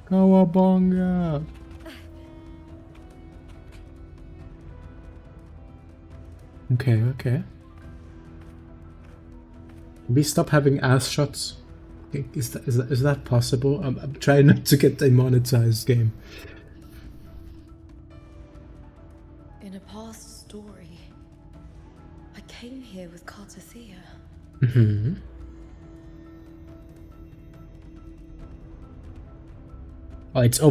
Cowabunga! Okay. Can we stop having ass shots? Is that possible? I'm trying not to get demonetized, game. In a past story, I came here with Cartathea. Oh, it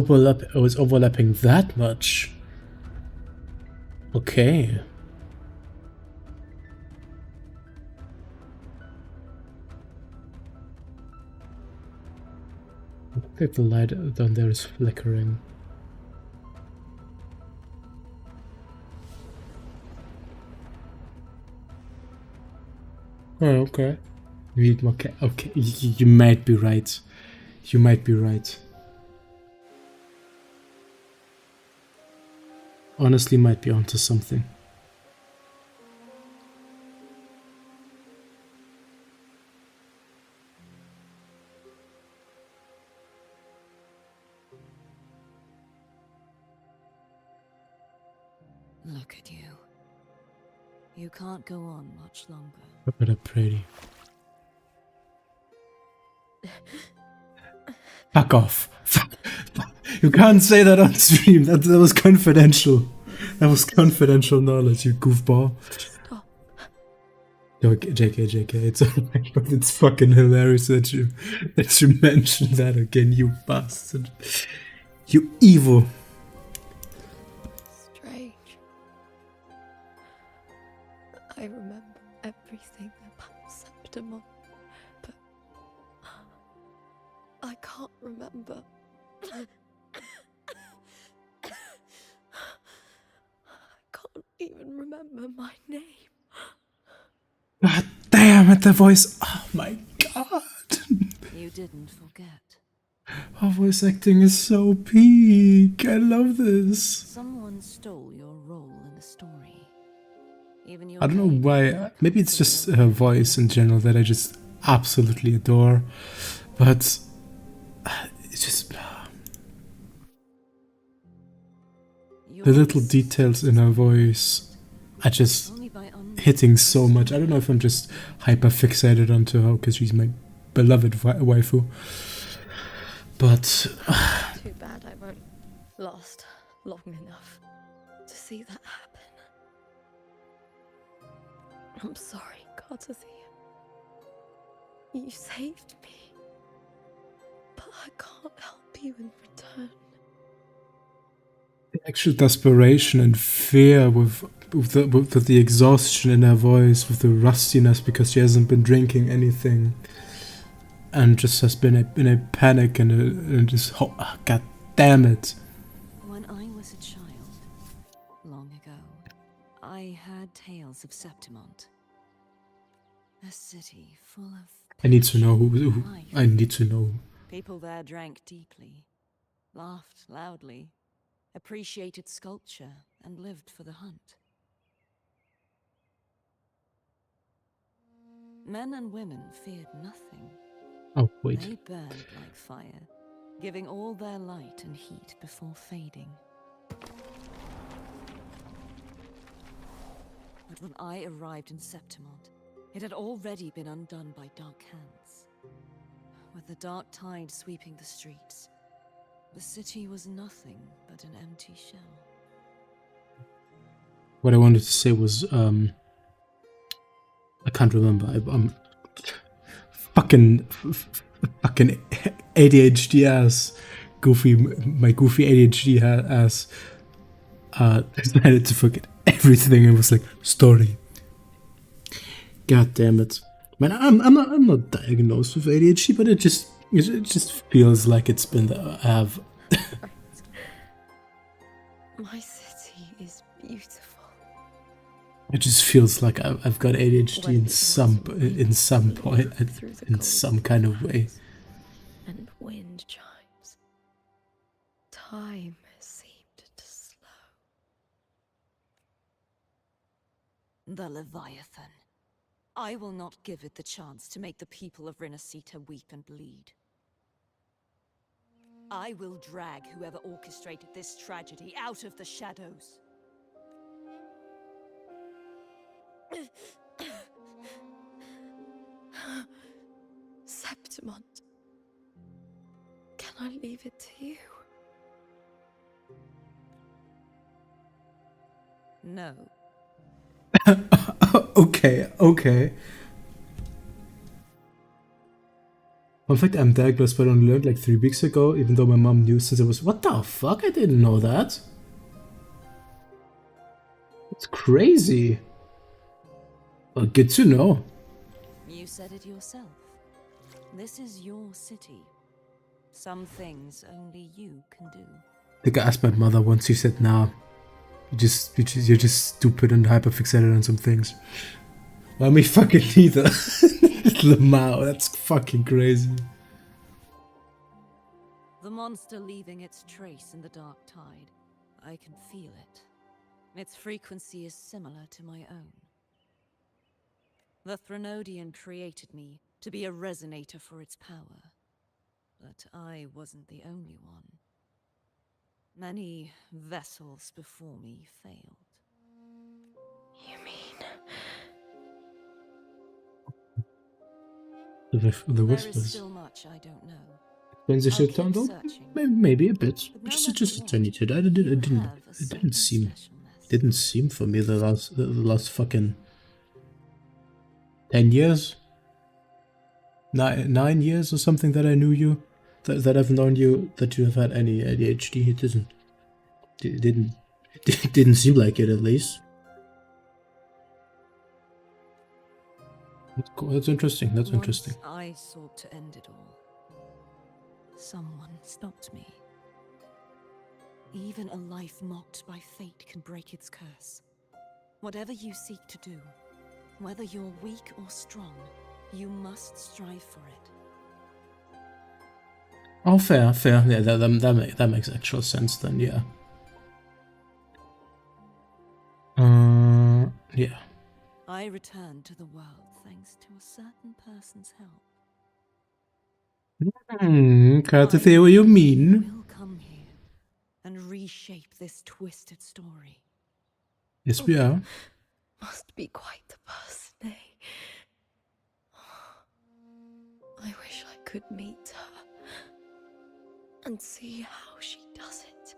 was overlapping that much. Okay. I think the light down there is flickering. Oh, okay. Okay, you might be right. You might be right. Honestly, might be onto something. Look at you. You can't go on much longer. Look at her pretty. Fuck off. You can't say that on stream. That was confidential. That was confidential knowledge, you goofball. Stop. No, JK. It's alright, but it's fucking hilarious that you mentioned that again, you bastard. You evil. Strange. I remember everything about Septimont, but I can't remember. I can't even remember my name. God damn it, the voice. Oh my god. You didn't forget. Her voice acting is so peak. I love this. Someone stole your role in the story. Even your I don't know name why. Maybe it's just her voice in general that I just absolutely adore. But it's just. The little details in her voice are just hitting so much. I don't know if I'm just hyper fixated onto her because she's my beloved waifu. But Too bad I won't last long enough to see that happen. I'm sorry, Courtesy. You saved me, but I can't help you in return. the actual desperation and fear with the exhaustion in her voice, with the rustiness because she hasn't been drinking anything, and just has been in a panic and just god damn it. When I was a child, long ago, I had tales of Septimont. A city full of I need to know who life. I need to know. People there drank deeply, laughed loudly, appreciated sculpture, and lived for the hunt. Men and women feared nothing. Oh wait. They burned like fire, giving all their light and heat before fading. But when I arrived in Septimont, it had already been undone by dark hands. With the dark tide sweeping the streets, the city was nothing but an empty shell. What I wanted to say was I can't remember. I'm fucking ADHD ass, my goofy ADHD ass decided to forget everything and was like, story. God damn it, man! I'm not diagnosed with ADHD, but it just feels like it's been there. I have. My city is beautiful. It just feels like I've got ADHD in some point, in some kind of way. And wind chimes. Time seemed to slow. The Leviathan. I will not give it the chance to make the people of Rinascita weep and bleed. I will drag whoever orchestrated this tragedy out of the shadows. Septimont. Can I leave it to you? No. Okay. Fun fact, I'm diagnosed but only learned like 3 weeks ago, even though my mom knew since I was. What the fuck? I didn't know that. It's crazy. Well, good to know. You said it yourself. This is your city. Some things only you can do. I think I asked my mother once. She said, "Nah, you're just stupid and hyperfixated on some things." Well, me fucking neither. Lamau, that's fucking crazy. The monster leaving its trace in the dark tide. I can feel it. Its frequency is similar to my own. The Threnodian created me to be a resonator for its power. But I wasn't the only one. Many vessels before me failed. You mean... The There is whispers. still much I don't know. When the I'll shit keep turned on? searching. Maybe a bit. But no Just matter a what, tiny bit. It you didn't have a it certain specialness. didn't seem for me the last fucking 10 years? 9 years or something that I knew you, that I've known you, that you have had any ADHD. It didn't seem like it, at least. That's cool. That's interesting. That's interesting. Once I sought to end it all. Someone stopped me. Even a life mocked by fate can break its curse. Whatever you seek to do, whether you're weak or strong, you must strive for it. Oh, fair. Yeah, that makes actual sense then. Yeah. Yeah. I returned to the world thanks to a certain person's help. Can't say what you mean. Will come here and reshape this twisted story. Yes, we are. Must be quite the person, eh? I wish I could meet her and see how she does it.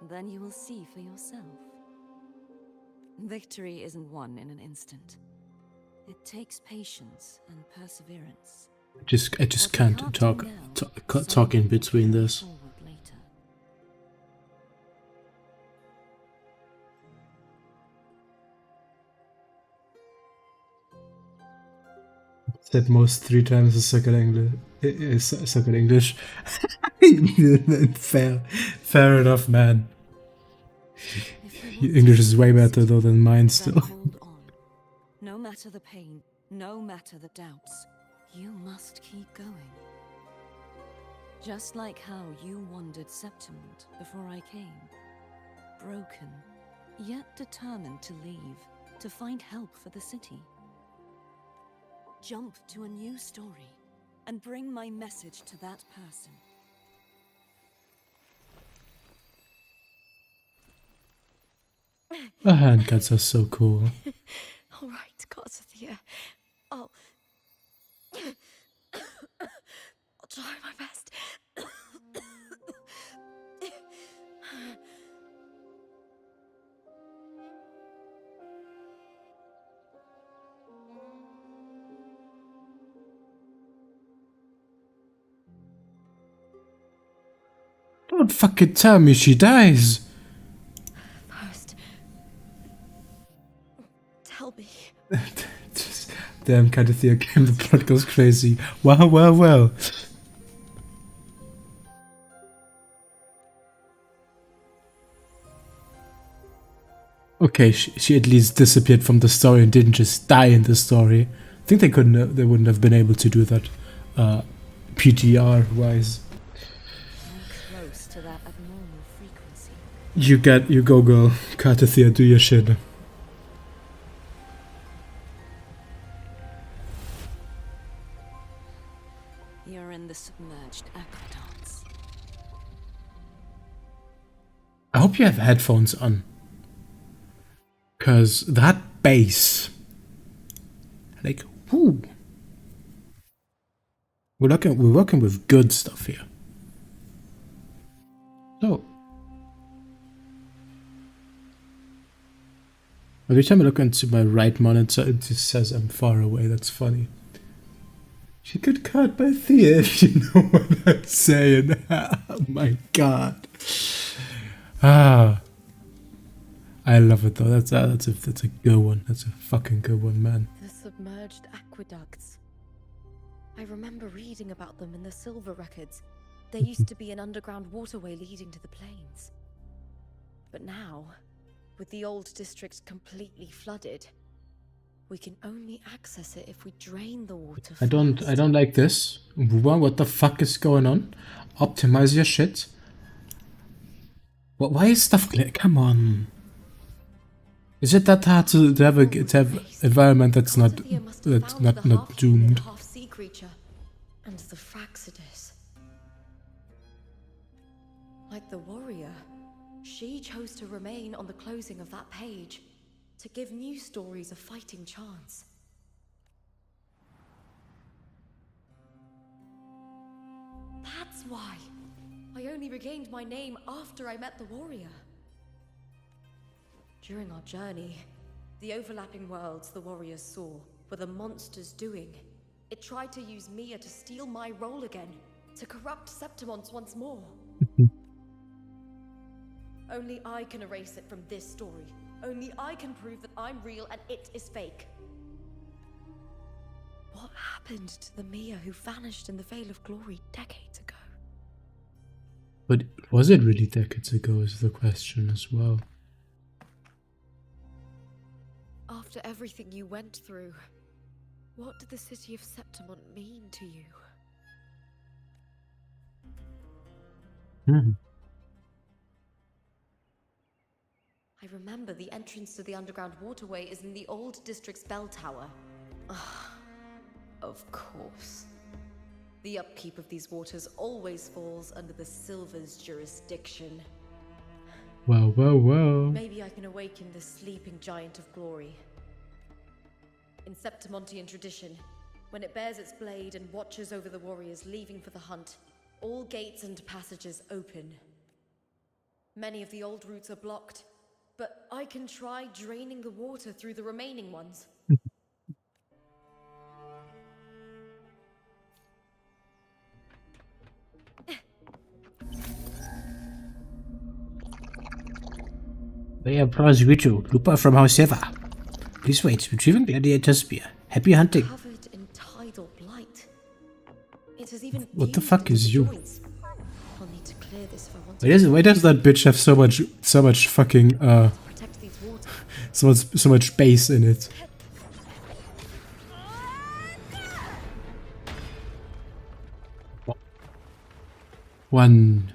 Then you will see for yourself. Victory isn't won in an instant. It takes patience and perseverance. I just What we can't can't do talk now, talk in something we between carry this. forward later. Said most 3 times as suck at English. Suck at English. Fair enough, man. If you want Your to English is way succeed, better though than mine then still. hold on. No matter the pain, no matter the doubts, you must keep going. Just like how you wandered Septimont before I came. Broken, yet determined to leave, to find help for the city. Jump to a new story and bring my message to that person. The handcuts are so cool. All right, Garcia. I'll try my best. Don't fucking tell me she dies. First, tell me. Just, damn, kind of the game, the plot goes crazy. Well. Okay, she at least disappeared from the story and didn't just die in the story. I think they wouldn't have been able to do that, PTR wise. I'm close to that abnormal frequency. You go, girl. Cartathea, do your shit. You're in the submerged aqueducts. I hope you have headphones on. Cause that bass, like, whoo. We're working with good stuff here. So every time I look into my right monitor, it just says I'm far away. That's funny. She got caught by Thea, if you know what I'm saying. Oh my god. I love it though. That's a good one. That's a fucking good one, man. The submerged aqueducts. I remember reading about them in the Silver records. There used to be an underground waterway leading to the plains. But now, with the old district completely flooded, we can only access it if we drain the water I don't like this. What the fuck is going on? Optimize your shit. Why is stuff come on. Is it that hard to have environment that's not doomed? Half-sea creature and the Fraxidus. Like the warrior, she chose to remain on the closing of that page to give new stories a fighting chance. That's why I only regained my name after I met the warrior. During our journey, the overlapping worlds the warriors saw were the monsters doing. It tried to use Mia to steal my role again, to corrupt Septimont once more. Only I can erase it from this story. Only I can prove that I'm real and it is fake. What happened to the Mia who vanished in the Veil of Glory decades ago? But was it really decades ago is the question as well. After everything you went through, what did the city of Septimont mean to you? I remember the entrance to the underground waterway is in the old district's bell tower. Of course. The upkeep of these waters always falls under the Silver's jurisdiction. Wow, wow, wow. Maybe I can awaken the sleeping giant of glory. In Septimontian tradition, when it bears its blade and watches over the warriors leaving for the hunt, all gates and passages open. Many of the old routes are blocked, but I can try draining the water through the remaining ones. May I prosecute you, Lupa from House Eva. Please wait, retrieving gladiator spear. Happy hunting. Covered in tidal blight. It has even What the fused fuck into is the you? joints. I'll need to clear this for once. Why does that bitch have so much fucking Protect these waters. so much bass in it? One.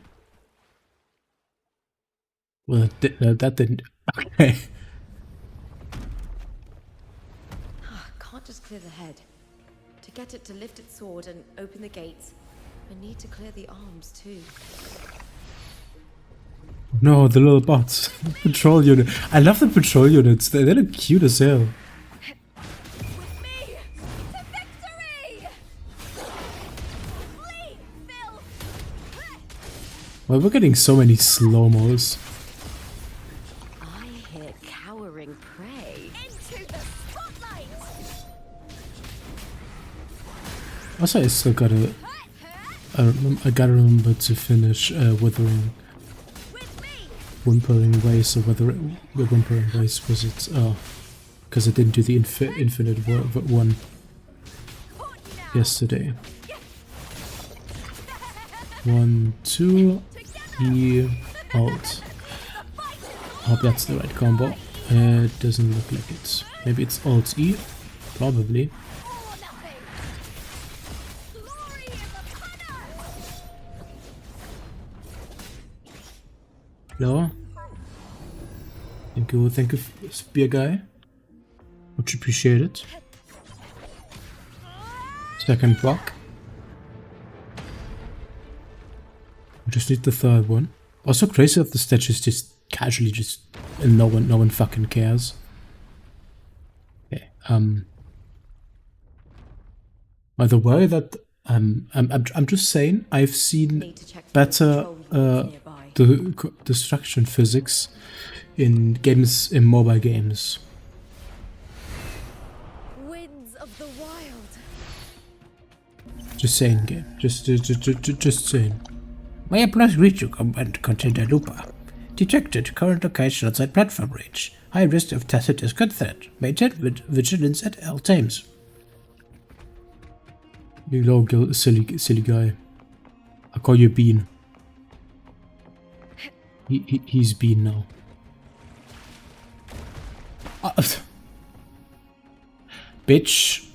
Well, that didn't. Okay. Can't just clear the head. To get it to lift its sword and open the gates, I need to clear the arms too. No, the little bots. Patrol unit. I love the patrol units. They look cute as hell. With me to victory! Flee, Phil! Well, we're getting so many slow-mos. I hear cowering prey. Into the spotlight! Also, I still gotta. I gotta remember to finish Wuthering Waves, or Wuthering Waves was it? Oh, because I didn't do the infinite one yesterday. 1, 2, E, alt. Hope that's the right combo. It doesn't look like it. Maybe it's alt E, probably. Hello. Thank you, spear guy. Much appreciated. Second block. We just need the third one. Also crazy that the statues just casually and no one fucking cares. Okay. By the way, that I'm just saying I've seen better the destruction physics in mobile games. Winds of the wild. Just saying, game. Just saying. May I please greet you, Contender Lupa. Detected. Current location outside platform range. High risk of tacit is good threat. Maintain vigilance at all times. You little silly guy. I'll call you Bean. He's Bean now. Bitch.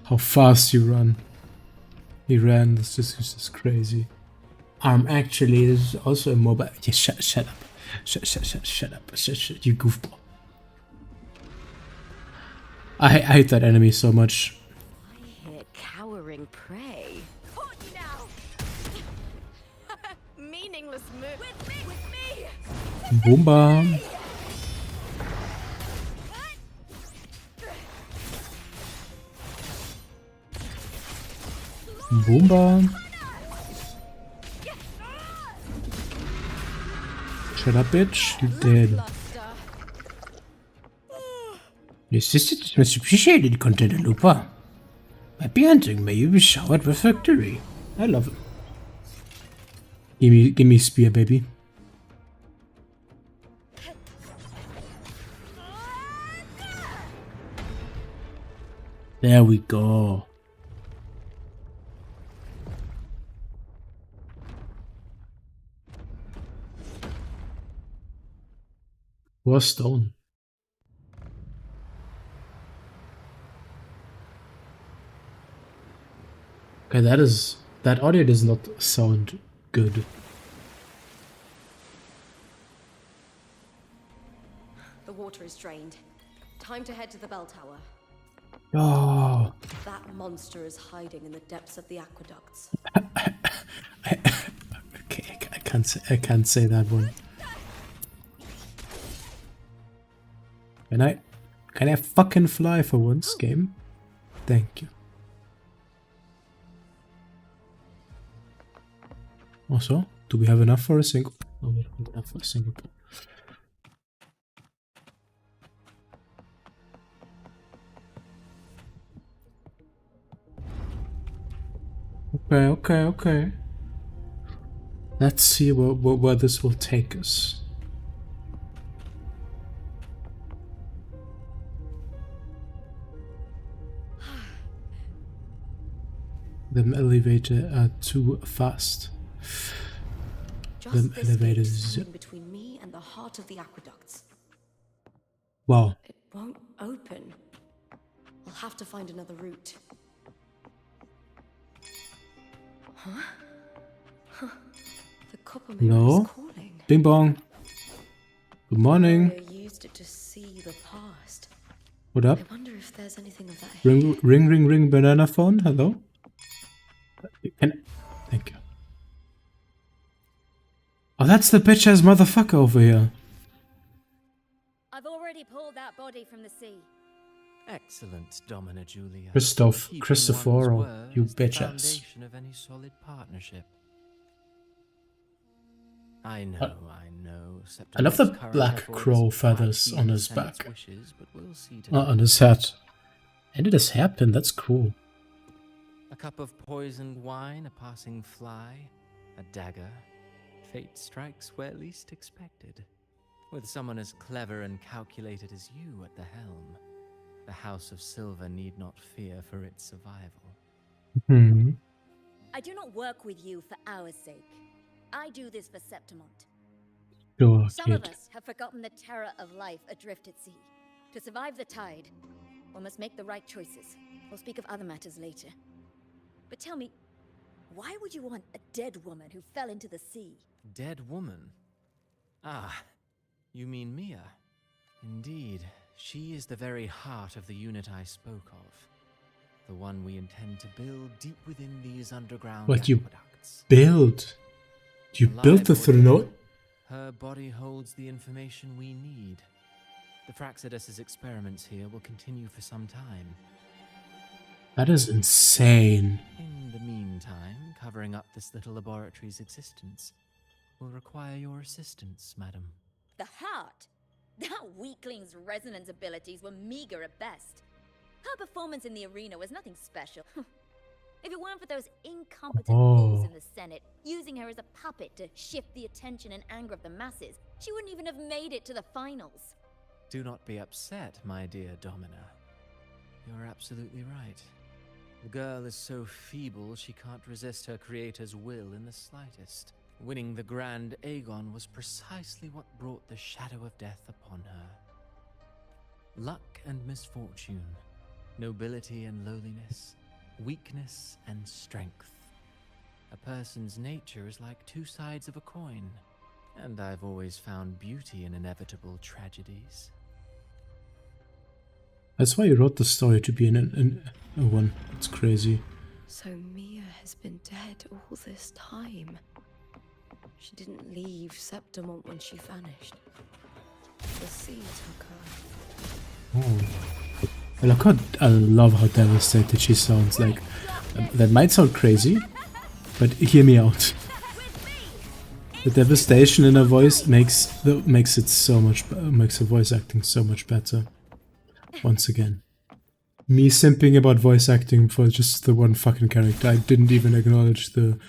How fast you run. He ran, this is crazy. Actually, this is also a mobile. Yeah, shut up. Shut up. Shut, you goofball. I hate that enemy so much. I hear cowering prey. Caught you now. Meaningless move. With me. Boomba. Boomba. Shut up, bitch. You're dead. Your assistance is much appreciated, Contender Lupa. Happy hunting, may you be showered with victory. I love it. Give me spear, baby. There we go. War stone. Okay, that audio does not sound good. The water is drained. Time to head to the bell tower. Oh, That monster is hiding in the depths of the aqueducts. okay, I can't say that one. Can I fucking fly for once, game? Thank you. Also, do we have enough for a single? No, we don't have enough for a single pool. Okay. Let's see where this will take us. The elevator are too fast. Just The elevators. between me and the heart of the aqueducts. Wow. It won't open. I'll have to find another route. Huh? The copper mirror No. is calling. Bing bong. Good morning. Maria used it to see the past. What up? I wonder if there's anything of that. Ring, banana phone. Hello. Thank you. Oh, that's the bitch-ass motherfucker over here. I've already pulled that body from the sea. Excellent, Domina Julia. Keeping Christopher, one's word you is the bitch-ass. foundation of any solid partnership. I know. I love the Septimon's current black efforts crow might feathers be on the his Senate's back. wishes, but we'll see On his head. And it is hairpin, that's cool. A cup of poisoned wine, a passing fly, a dagger. Fate strikes where least expected. With someone as clever and calculated as you at the helm, the House of Silver need not fear for its survival. Hmm. I do not work with you for our sake. I do this for Septimont. Sure, Some of kid. us have forgotten the terror of life adrift at sea. To survive the tide, one must make the right choices. We'll speak of other matters later. But tell me, why would you want a dead woman who fell into the sea? Dead woman? Ah, you mean Mia? Indeed, she is the very heart of the unit I spoke of. The one we intend to build deep within these underground What you aqueducts. build? You built the Alive or throne? dead, her body holds the information we need. The Fraxidus's experiments here will continue for some time. That is insane. In the meantime, covering up this little laboratory's existence will require your assistance, madam. The heart? That weakling's resonance abilities were meager at best. Her performance in the arena was nothing special. If it weren't for those incompetent fools in the Senate using her as a puppet to shift the attention and anger of the masses, she wouldn't even have made it to the finals. Do not be upset, my dear Domina. You're absolutely right. The girl is so feeble she can't resist her creator's will in the slightest. Winning the Grand Aegon was precisely what brought the shadow of death upon her. Luck and misfortune, nobility and lowliness, weakness and strength. A person's nature is like two sides of a coin, and I've always found beauty in inevitable tragedies. That's why you wrote the story to be in one. It's crazy. So Mia has been dead all this time. She didn't leave Septimont when she vanished. The sea took her. Oh. I love how devastated she sounds. Like, that might sound crazy, but hear me out. The devastation in her voice makes her voice acting so much better. Once again, me simping about voice acting for just the one fucking character. I didn't even acknowledge the.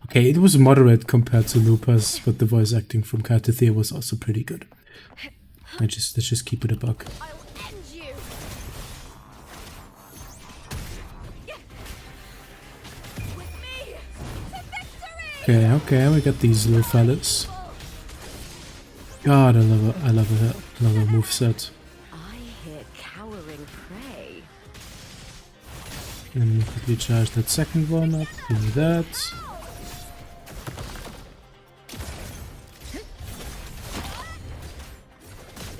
Okay, it was moderate compared to Lupa's, but the voice acting from Katathea was also pretty good. Let's just keep it a buck. I'll end you! With me! To victory! Okay, we got these little fellas. God, I love her moveset. I hear cowering prey. And quickly charge that second one up. Do that.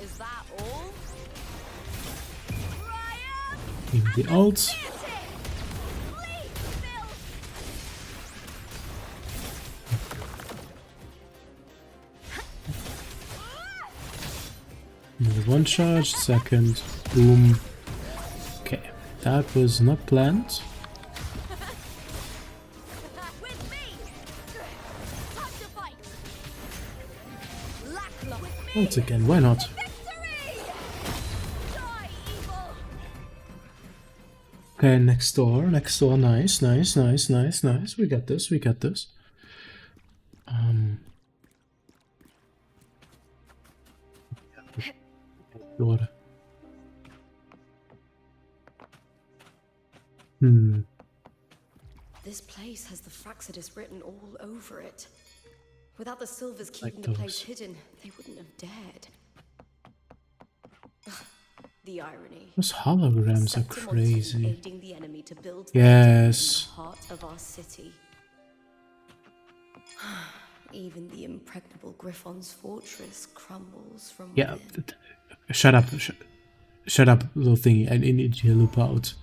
Is that all? In the ult. Another one charge, second, boom. Okay, that was not planned. Once again, why not? Okay, next door, nice, nice, nice, nice, nice. We got this, we got this. Water. This place has the Fraxidus written all over it. Without the Silvers Like keeping the place those. hidden, they wouldn't have dared. Ugh, the irony. Those holograms are Septimon's been crazy. aiding the enemy to build Yes. in the heart of our city. Even the impregnable Griffon's fortress crumbles from Yeah, within. shut up, shut up, little thingy. I need to loop out.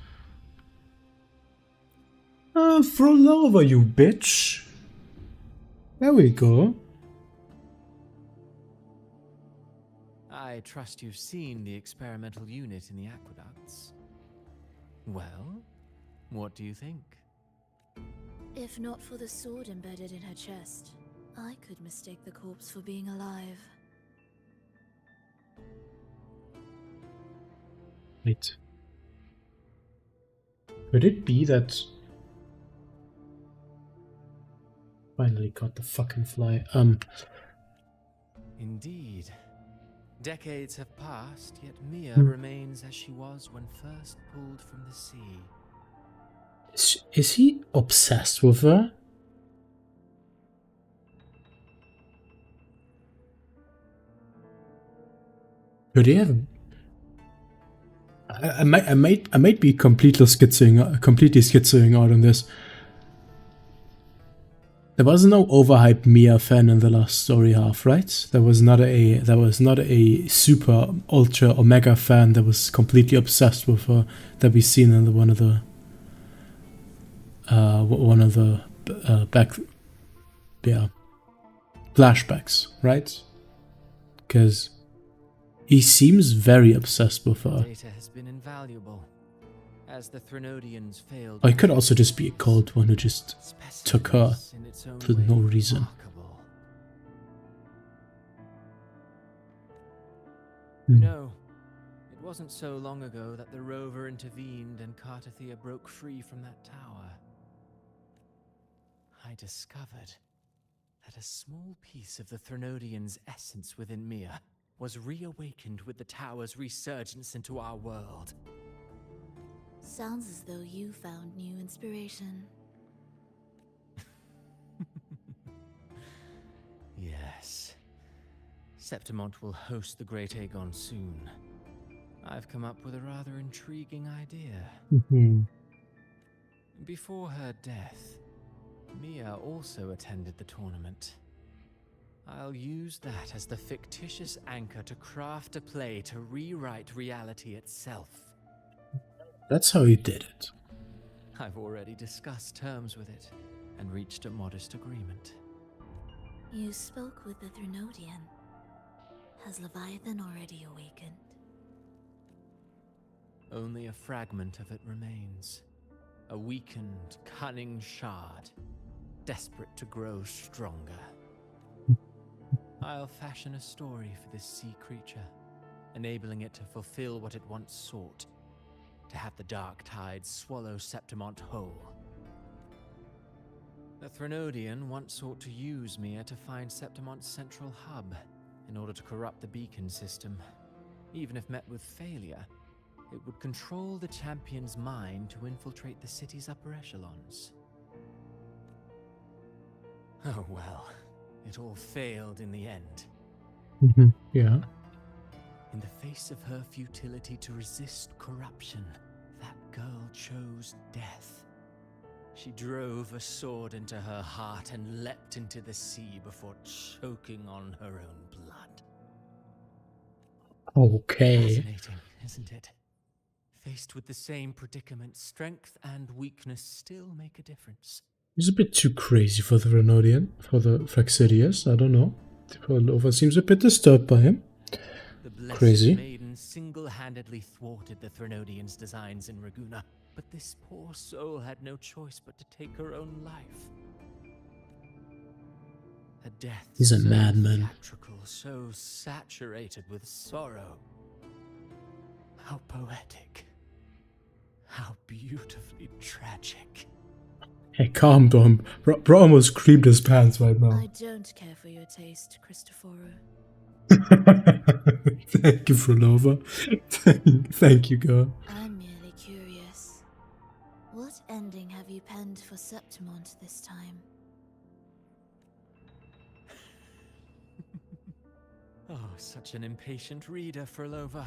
Throw over, you bitch. There we go. I trust you've seen the experimental unit in the aqueducts. Well, what do you think? If not for the sword embedded in her chest, I could mistake the corpse for being alive. Wait. Could it be that... Finally caught the fucking fly. Indeed. Decades have passed, yet Mia remains as she was when first pulled from the sea. Is he obsessed with her? Could he have... I might be completely schizoing out on this. There was no overhyped Mia fan in the last story half, right? There was not a super ultra omega fan that was completely obsessed with her that we've seen in one of the flashbacks, right? Because he seems very obsessed with her. Data has been invaluable, as the Threnodians failed. Or it could also just be a cold one who just took her Specimens in its own for way no reason. remarkable. You know, it wasn't so long ago that the rover intervened and Cartathea broke free from that tower. I discovered that a small piece of the Threnodians' essence within Mia was reawakened with the tower's resurgence into our world. Sounds as though you found new inspiration. Yes. Septimont will host the Great Aegon soon. I've come up with a rather intriguing idea. Before her death, Mia also attended the tournament. I'll use that as the fictitious anchor to craft a play to rewrite reality itself. That's how he did it. I've already discussed terms with it and reached a modest agreement. You spoke with the Threnodian. Has Leviathan already awakened? Only a fragment of it remains. A weakened, cunning shard, desperate to grow stronger. I'll fashion a story for this sea creature, enabling it to fulfill what it once sought, to have the dark tides swallow Septimont whole. The Threnodian once sought to use Mia to find Septimont's central hub in order to corrupt the beacon system. Even if met with failure, it would control the champion's mind to infiltrate the city's upper echelons. Oh well, it all failed in the end. Yeah. In the face of her futility to resist corruption, that girl chose death. She drove a sword into her heart and leapt into the sea before choking on her own blood. Okay. Fascinating, isn't it? Faced with the same predicament, strength and weakness still make a difference. He's a bit too crazy for the Renodian, for the Faxidius, I don't know. Lova seems a bit disturbed by him. The blessed Crazy. maiden single-handedly thwarted the Threnodians' designs in Raguna, but this poor soul had no choice but to take her own life. A death He's a so madman. theatrical, so saturated with sorrow. How poetic. How beautifully tragic. Hey, calm down. Bro almost creamed his pants right now. I don't care for your taste, Cristoforo. Thank you, Fronova. Thank you, girl. I'm merely curious. What ending have you penned for Septimont this time? Oh, such an impatient reader, Frolova.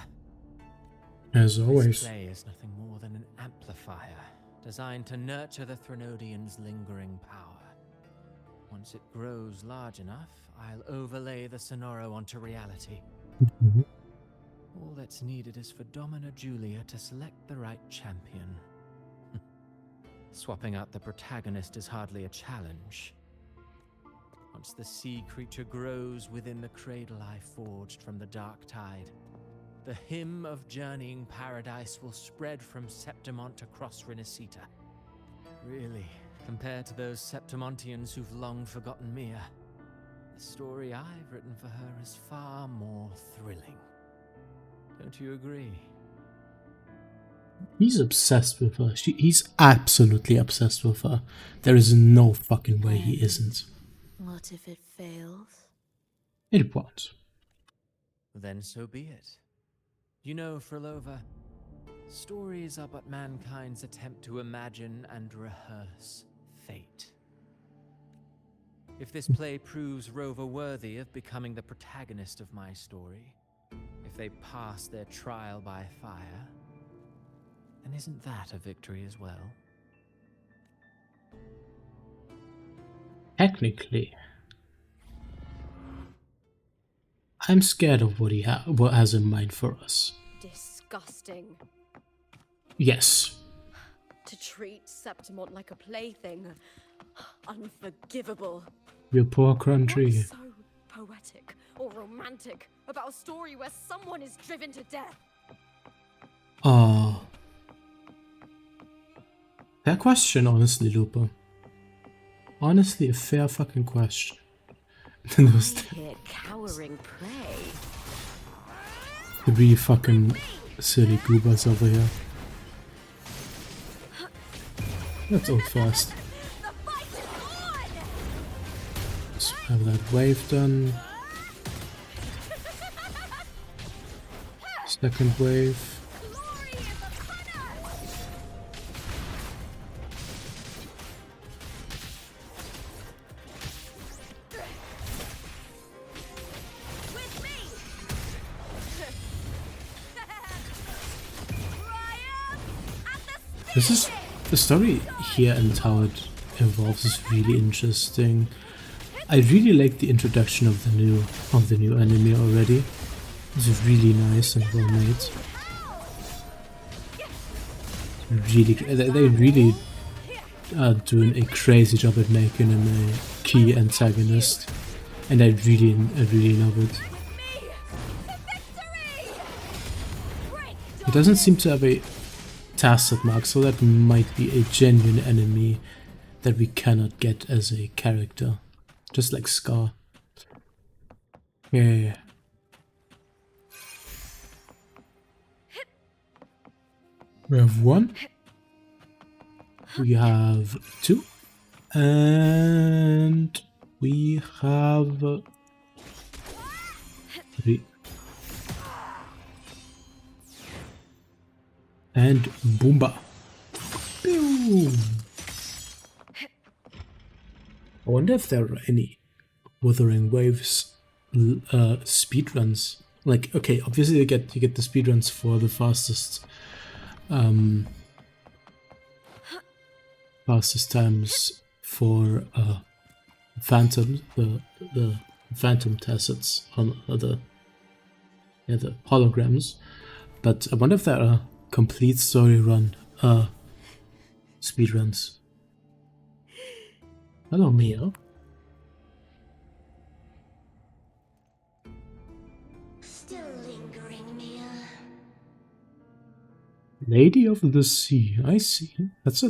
As This always. play is nothing more than an amplifier, designed to nurture the Threnodians' lingering power. Once it grows large enough, I'll overlay the Sonoro onto reality. Mhm. All that's needed is for Domina Julia to select the right champion. Swapping out the protagonist is hardly a challenge. Once the sea creature grows within the cradle I forged from the dark tide, the hymn of journeying paradise will spread from Septimont across Renacita. Really, compared to those Septimontians who've long forgotten Mia, the story I've written for her is far more thrilling. Don't you agree? He's obsessed with her. He's absolutely obsessed with her. There is no fucking way he isn't. What if it fails? It won't. Then so be it. You know, Frolova, stories are but mankind's attempt to imagine and rehearse fate. If this play proves Rover worthy of becoming the protagonist of my story, if they pass their trial by fire, then isn't that a victory as well? Technically, I'm scared of what what has in mind for us. Disgusting. Yes. To treat Septimont like a plaything. Unforgivable. Your poor What's country. so poetic or romantic about a story where someone is driven to death? Fair question, honestly, Lupa. Honestly, a fair fucking question. Those Here cowering prey. three fucking silly goobers over here. Let's ult fast. The fight is on! Let's have that wave done. Second wave. Glory is upon us! With me! Triumph at the This is the story here and how it evolves is really interesting. I really like the introduction of the new anime already. It's really nice and well made. Really, they really are doing a crazy job at making him a key antagonist, and I really love it. He doesn't seem to have a tacit mark, so that might be a genuine enemy that we cannot get as a character, just like Scar. Yeah. We have one. We have two. And we have three. And Boomba. Pew! I wonder if there are any Wuthering Waves speedruns. Like, okay, obviously you get the speedruns for the fastest times for Phantom, the Phantom tacits on the holograms. But I wonder if there are complete story run. Speedruns. Hello, Mia. Still lingering, Mia. Lady of the Sea. I see. That's a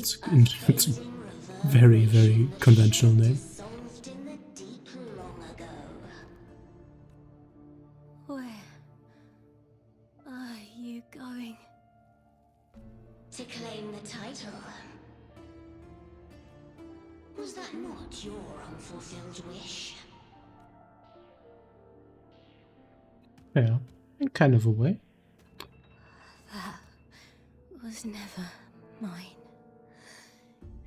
very, very conventional name. Dissolved in the deep long ago. Where are you going? To claim the title. Was that not your unfulfilled wish? Yeah, in kind of a way. That was never mine.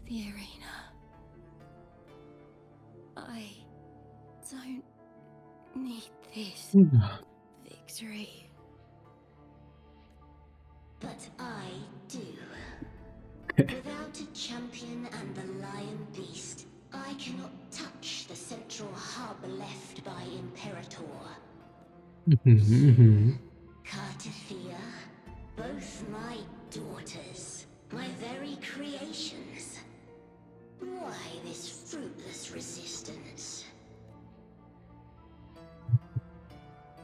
The arena. I don't need this victory. But I do. Without a champion and the lion beast, I cannot touch the central hub left by Imperator. Cartathea, both my daughters, my very creations. Why this fruitless resistance?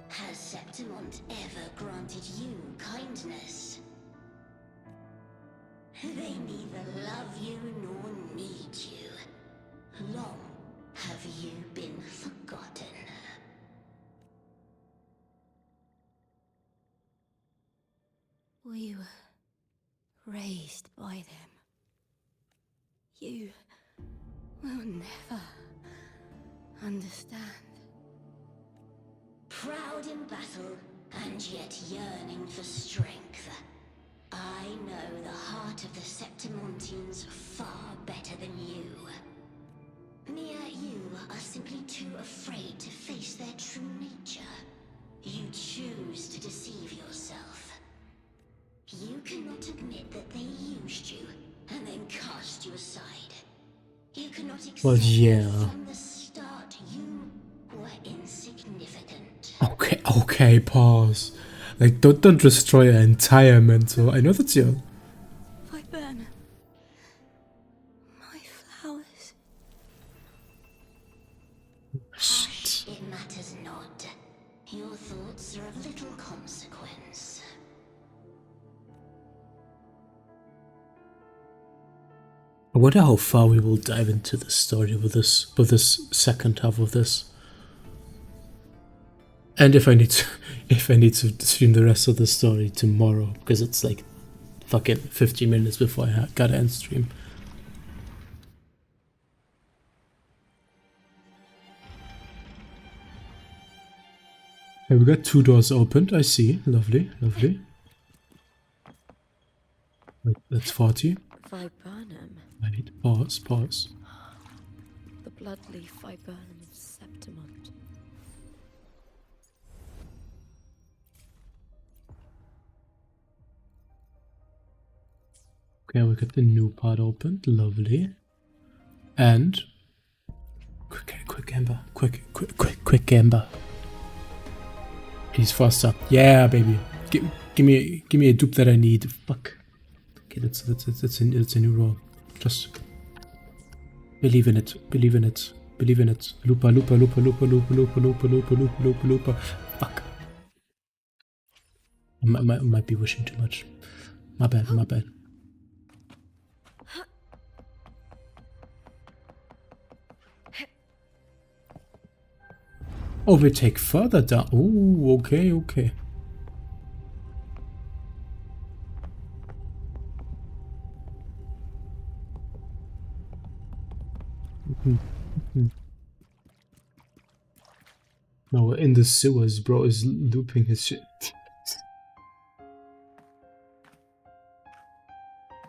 Has Septimont ever granted you kindness? They neither love you nor need you. Long have you been forgotten. We were raised by them. You will never understand. Proud in battle, and yet yearning for strength. I know the heart of the Septimontians far better than you. Mia, you are simply too afraid to face their true nature. You choose to deceive yourself. You cannot admit that they used you, and then cast you aside. You cannot accept that from the start you were insignificant. Okay, pause. Like, don't destroy an entire mental. I know that's your... Viburnum. My flowers. Hush, it matters not. Your thoughts are of little consequence. I wonder how far we will dive into the story with this second half of this. And if I need to stream the rest of the story tomorrow, because it's like fucking 15 minutes before I gotta end stream. Okay, we got 2 doors opened, I see. Lovely, lovely. Wait, that's 40. Viburnum. Wait, pause. The bloodleaf viburnum of Septimont. Okay, we got the new part opened. Lovely. And quick Amber. Quick Amber. Please faster. Yeah, baby. Give me a dupe that I need. Fuck. Okay, that's a new role. Just believe in it. Lupa. Fuck. I might be wishing too much. My bad. Oh, we take further down. Oh, okay. No, we're in the sewers, bro is looping his shit.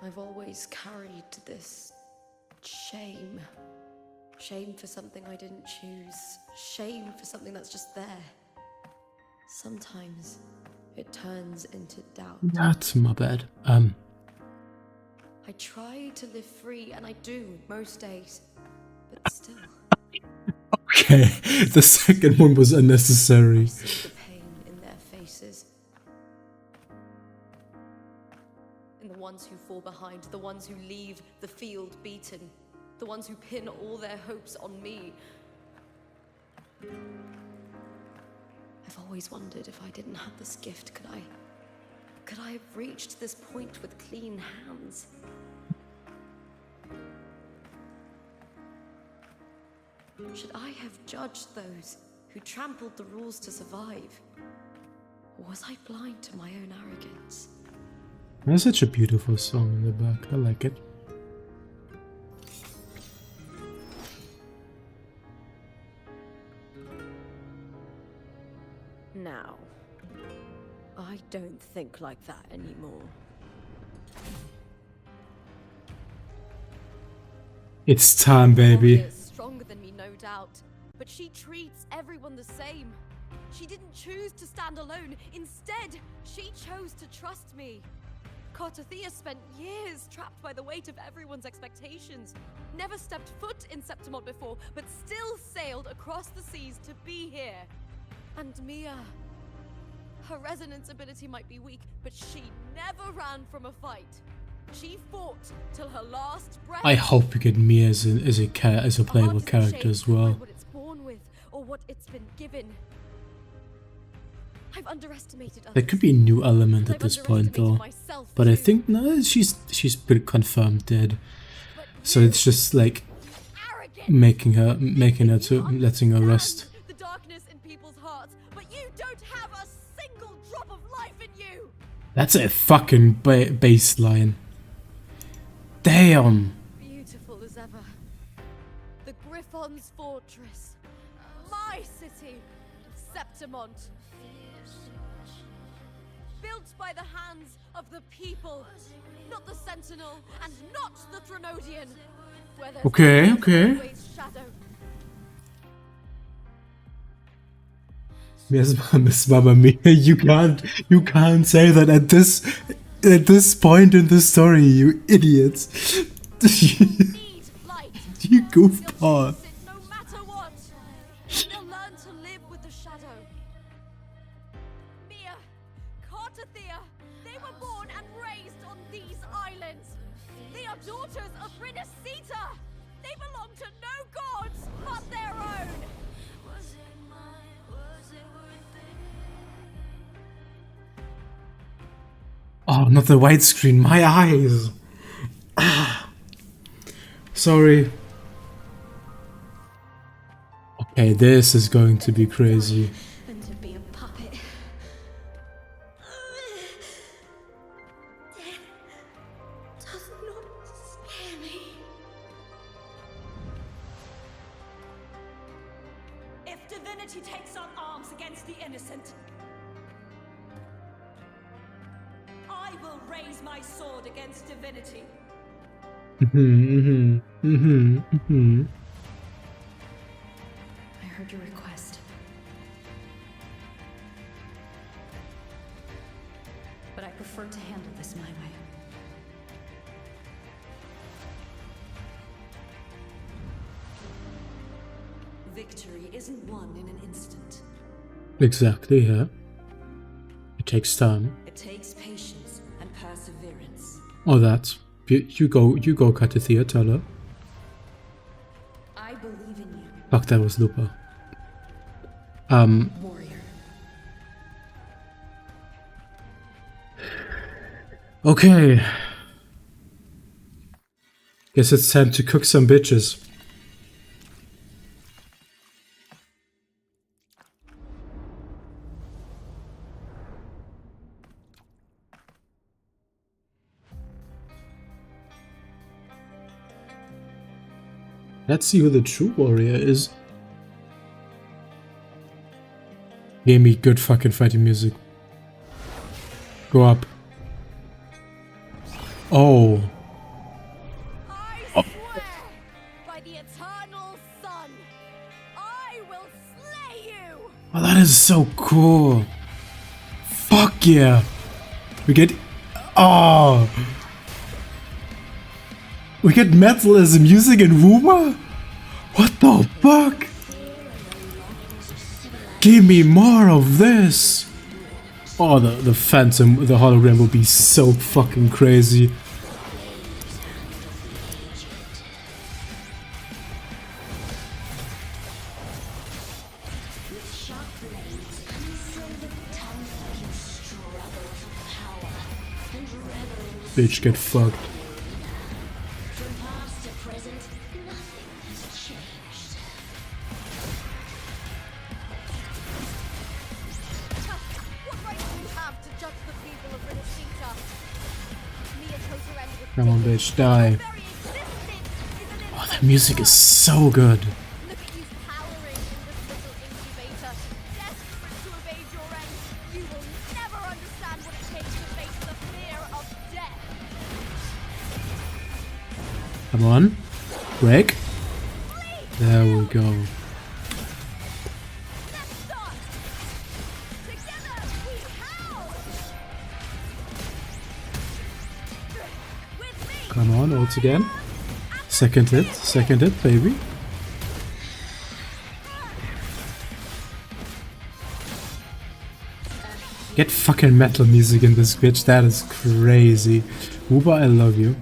I've always carried this shame. Shame for something I didn't choose. Shame for something that's just there. Sometimes it turns into doubt. That's my bad. I try to live free, and I do most days. But still. Okay, the second one was unnecessary. I see the pain in their faces. in the ones who fall behind, the ones who leave the field beaten, the ones who pin all their hopes on me. I've always wondered if I didn't have this gift, could I have reached this point with clean hands? Should I have judged those who trampled the rules to survive? Or was I blind to my own arrogance? There's such a beautiful song in the back. I like it. Now, I don't think like that anymore. It's time, baby. Is stronger than me, no doubt, but she treats everyone the same. She didn't choose to stand alone. Instead, she chose to trust me. Cartothea spent years trapped by the weight of everyone's expectations. Never stepped foot in Septimont before, but still sailed across the seas to be here. And Mia, her resonance ability might be weak, but she never ran from a fight. She fought till her last breath. I hope we get Mia as a playable character as well. What it's born with, or what it's been given. I've underestimated others. There could be a new element at this point, though. But I think no, she's pretty confirmed dead. So it's just like letting her rest. The darkness in people's hearts, but you don't have a single drop of life in you. That's a fucking baseline. Damn. Beautiful as ever. The Griffon's fortress. My city, Septimont. Built by the hands of the people, not the Sentinel and not the Threnodian. Where there's Okay. shadow. Miss Mamma Mia, you can't say that at this point in the story, you idiots. You goofball. No matter what, they'll learn to live with the shadow. Mia, Cartothea, they were born and raised on these islands. They are daughters of Rinasita. They belong to no gods but their own. Oh, not the widescreen, my eyes. Sorry. Okay, this is going to be crazy. And to be a puppet. Death does not scare me. If divinity takes up arms against the innocent, I will raise my sword against divinity. I heard your request. But I prefer to handle this my way. Victory isn't won in an instant. Exactly, yeah. It takes time. It takes patience and perseverance. Oh, that. You go, Cartothea, tell her. I believe in you. Fuck, that was Lupa. Warrior. Okay. Guess it's time to cook some bitches. Let's see who the true warrior is. Give me good fucking fighting music. Go up. Oh. I swear by the eternal sun, I will slay you. Oh, that is so cool. Fuck yeah. We get... Oh. We get metal as a music in Wuma? What the fuck? Give me more of this. Oh, the phantom, the hologram will be so fucking crazy. Bitch, get fucked. Come on, bitch, die. Oh, that music is so good. Come on, break. There we go. Come on, ult again. Second hit, baby. Get fucking metal music in this bitch, that is crazy. Uber, I love you.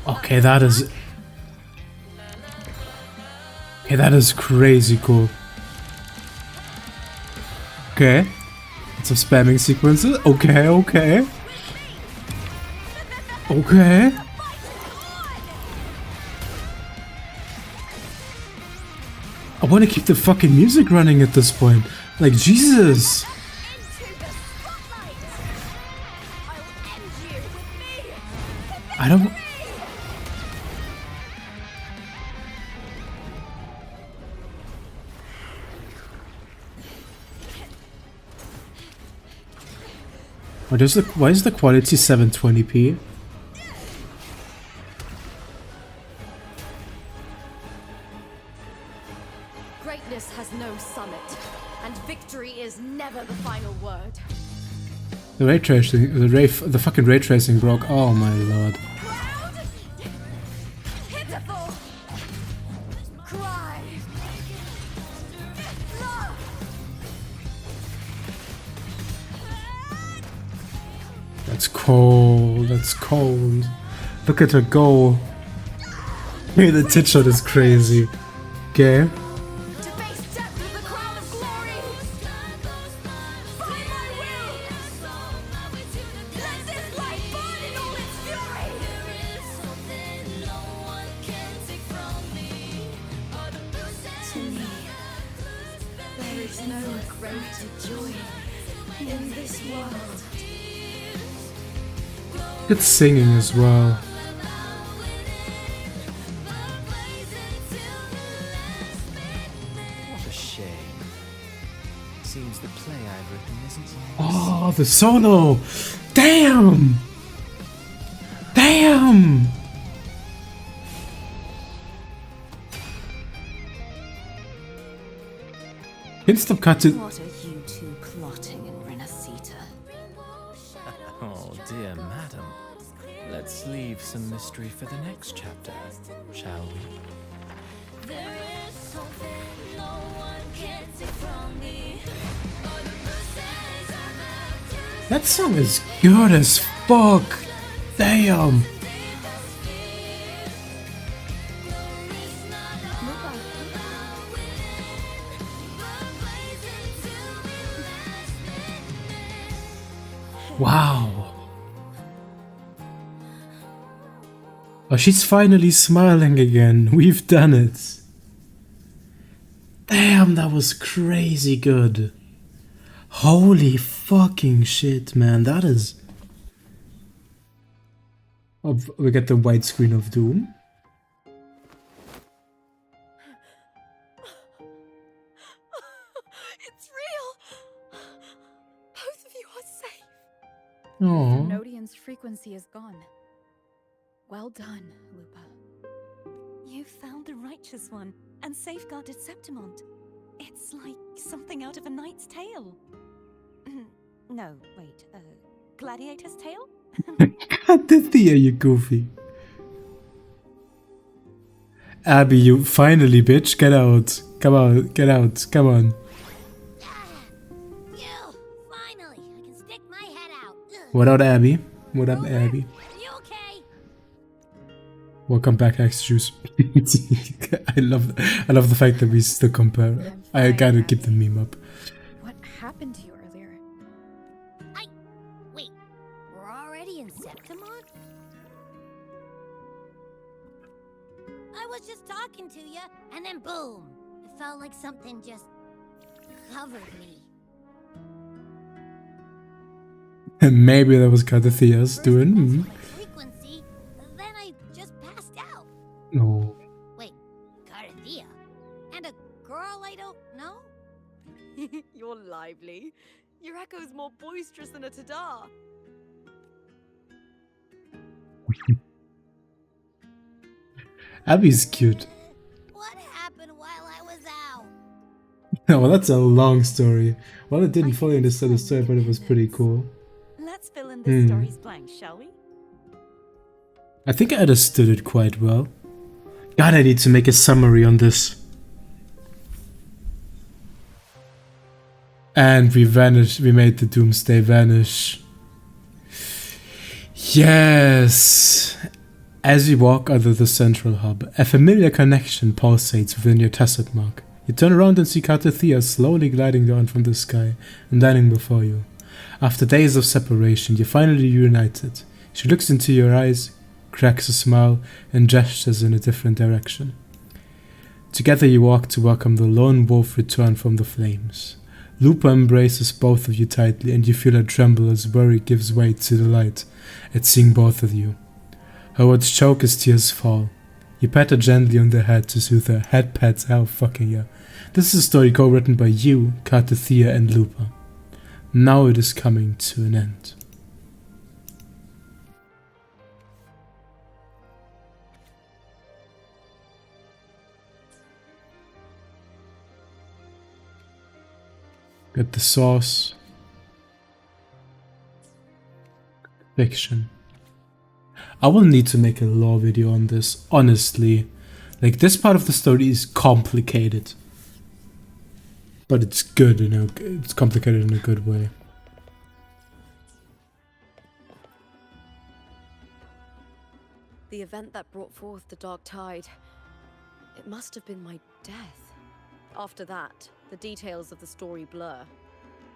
Okay, that is... Okay, that is crazy cool. Okay. Lots of spamming sequences. Okay, okay. Okay. I want to keep the fucking music running at this point. Like, Jesus. I don't... Why is the quality 720p? Greatness has no summit, and victory is never the final word. The ray tracing, the fucking ray tracing broke. Oh my lord. That's cold, that's cold. Look at her go. Hey, the tit shot is crazy. Okay. Good singing as well. What a shame. Seems the play I've written isn't... Oh, the solo! Damn! Damn! Can stop cutting. What are you two plotting in Renacita? Oh dear madam. Let's leave some mystery for the next chapter, shall we? There is something no one can take from me. That song is good as fuck. Damn. Wow. Oh, she's finally smiling again. We've done it. Damn, that was crazy good. Holy fucking shit, man. That is... Oh, we get the widescreen of Doom. It's real! Both of you are safe. Aww. Nodian's frequency is gone. Well done, Lupa. You found the righteous one and safeguarded Septimont. It's like something out of a knight's tale. No, wait, Gladiator's tale? Cartathea, you goofy. Abby, you finally, bitch, get out. Come on, get out, come on. You! Finally! I can stick my head out. What up, Abby? What up, Abby? You okay? Welcome back, Axe Juice. I love the fact that we still compare. I gotta keep the meme up. What happened to you earlier? Wait, we're already in Septimont? I was just talking to you, and then boom! It felt like something just covered me. Maybe that was Cartathea's doing. First, my frequency, then I just passed out. No. Wait, Carthea? And a girl I don't know? You're lively. Your echo's more boisterous than a Tadar. Abby's cute. What happened while I was out? Well, that's a long story. Well, I didn't fully understand the story, but it was pretty cool. Let's fill in this story's blanks, shall we? I think I understood it quite well. God, I need to make a summary on this. And we vanished. We made the Doomsday vanish. Yes. As you walk under the central hub, a familiar connection pulsates within your Tacet mark. You turn around and see Cartathea slowly gliding down from the sky and landing before you. After days of separation, you're finally reunited. She looks into your eyes, cracks a smile, and gestures in a different direction. Together you walk to welcome the lone wolf return from the flames. Lupa embraces both of you tightly, and you feel her tremble as worry gives way to delight at seeing both of you. Her words choke as tears fall. You pat her gently on the head to soothe her. Head pats, how fucking yeah. This is a story co-written by you, Cartathea, and Lupa. Now it is coming to an end. Get the source. Fiction. I will need to make a lore video on this, honestly. Like, this part of the story is complicated. But it's good, you know, it's complicated in a good way. The event that brought forth the Dark Tide. It must have been my death. After that, the details of the story blur.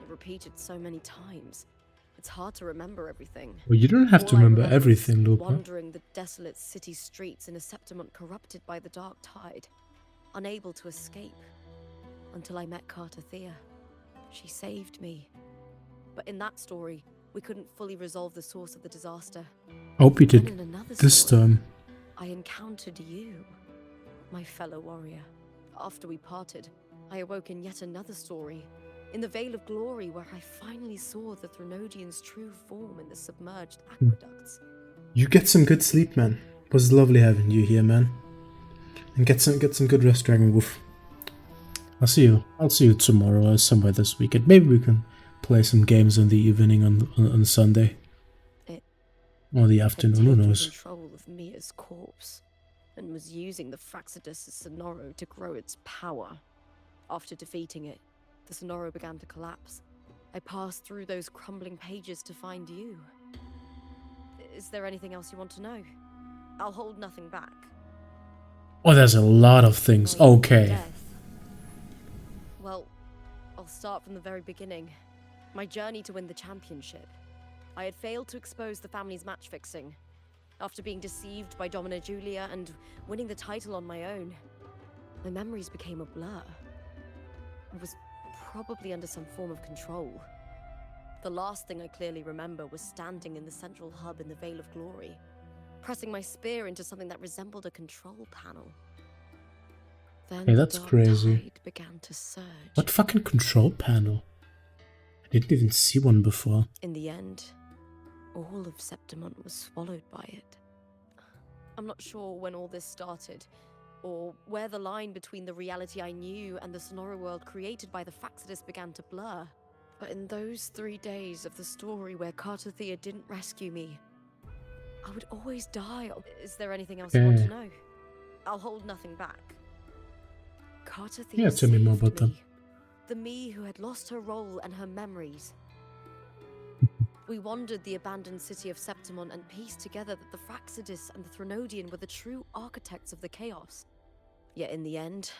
It repeated so many times. It's hard to remember everything. Well, you don't have to All I remember remember everything, is Lupa. wandering the desolate city streets in a Septimont corrupted by the Dark Tide, unable to escape, until I met Cartathea. She saved me. But in that story, we couldn't fully resolve the source of the disaster. I hope you Then did in another this story, time. I encountered you, my fellow warrior. After we parted, I awoke in yet another story, in the Vale of Glory, where I finally saw the Threnodian's true form in the submerged aqueducts. You get some good sleep, man. It was lovely having you here, man. And get some good rest, Dragon Wolf. I'll see you tomorrow or somewhere this weekend. Maybe we can play some games in the evening on Sunday. Or the afternoon, who knows. Control of Mia's corpse, and was using the Fraxidus' Sonoro to grow its power. After defeating it, the Sonoro began to collapse. I passed through those crumbling pages to find you. Is there anything else you want to know? I'll hold nothing back. Oh, there's a lot of things. My Okay. death. Well, I'll start from the very beginning. My journey to win the championship. I had failed to expose the family's match fixing. After being deceived by Domina Julia and winning the title on my own, my memories became a blur. I was probably under some form of control. The last thing I clearly remember was standing in the central hub in the Vale of Glory, pressing my spear into something that resembled a control panel. Then Hey, that's the dark crazy. tide began to surge. What fucking control panel? I didn't even see one before. In the end, all of Septimont was swallowed by it. I'm not sure when all this started, or where the line between the reality I knew and the Sonora world created by the Fraxidus began to blur. But in those 3 days of the story where Cartathea didn't rescue me, I would always die. Is there anything else you want to know? I'll hold nothing back. Carter Thea Yeah, tell me more about them. The me who had lost her role and her memories. We wandered the abandoned city of Septimont and pieced together that the Fraxidus and the Threnodian were the true architects of the chaos. Yet in the end,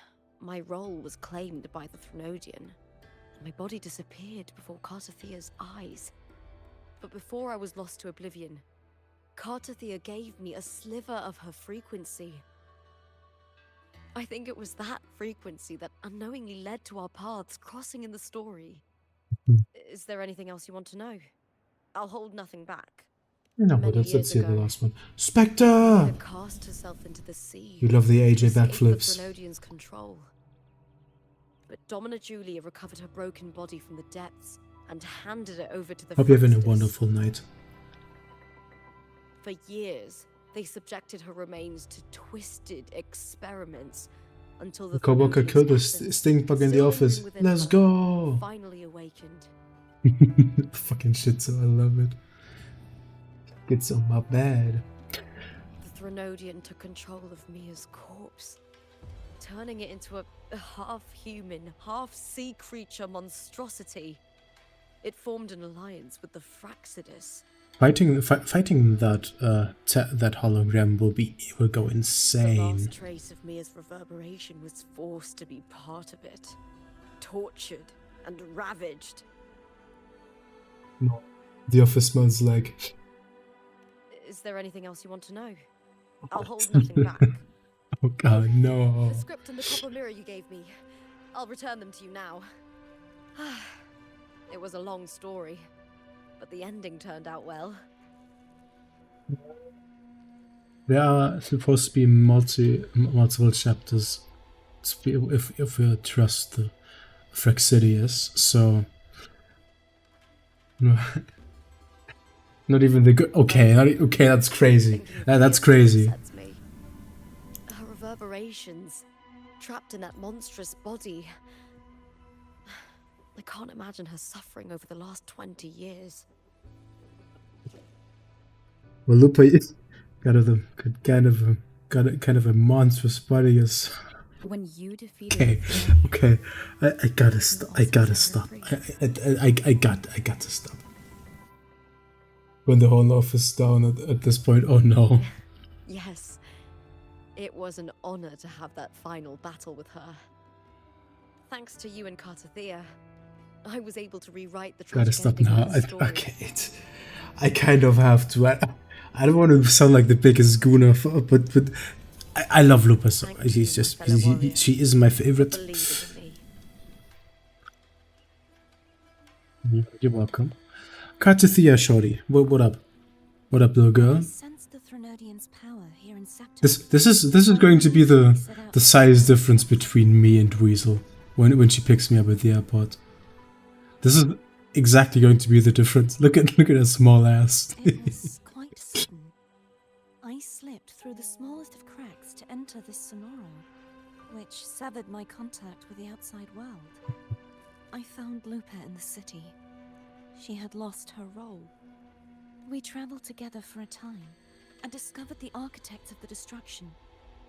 my role was claimed by the Threnodian, and my body disappeared before Carter Thea's eyes. But before I was lost to oblivion, Carter Thea gave me a sliver of her frequency. I think it was that frequency that unknowingly led to our paths crossing in the story. Is there anything else you want to know? I'll hold nothing back. No, but let's see the last one. Spectre! Cast herself into the sea. You love the AJ backflips. The Threnodian's control. But Domina Julia recovered her broken body from the depths and handed it over to the Hope you're having a Fraxidus. wonderful night. For years, they subjected her remains to twisted experiments until the Coworker Threnodian's killed the essence, stink bug in the still office. lingering within Let's her, go! finally awakened. Fucking shit, so I love it. Gets on my bed. The Threnodian took control of Mia's corpse, turning it into a half-human, half-sea creature monstrosity. It formed an alliance with the Fraxidus. Fighting that that hologram will go The insane. last trace of Mia's reverberation was forced to be part of it, tortured and ravaged. No, the office smells like. Is there anything else you want to know? I'll hold nothing back. Oh god, no. The script and the copper mirror you gave me. I'll return them to you now. It was a long story, but the ending turned out well. There are supposed to be multiple chapters if we trust the Fraxidius, so no, not even the good. Okay, okay, that's crazy. That's crazy. Upsets me. Her reverberations, trapped in that monstrous body. I can't imagine her suffering over the last 20 years. Well, Lupa is kind of a monstrous body. Is When you defeated okay. I gotta stop. I gotta stop. I got to stop. When the whole office down at this point. Oh no. Yes, it was an honor to have that final battle with her. Thanks to you and Carter Thea, I was able to rewrite the Gotta tragic stop ending now. of the story. Okay, I kind of have to. I don't want to sound like the biggest gooner, but I love Lupa so Thank she's you, just my fellow warrior, she is my for favorite. believing in me. You're welcome. Carter Thea, shorty. What up? What up, little girl? I sensed the Threnodian's power here in Septimont. This is going to be the size difference between me and Weasel when she picks me up at the airport. This is exactly going to be the difference. Look at her small ass. It was quite sudden. I slipped through the smallest of cracks to enter this sonoro, which severed my contact with the outside world. I found Lupa in the city. She had lost her role. We traveled together for a time and discovered the architects of the destruction,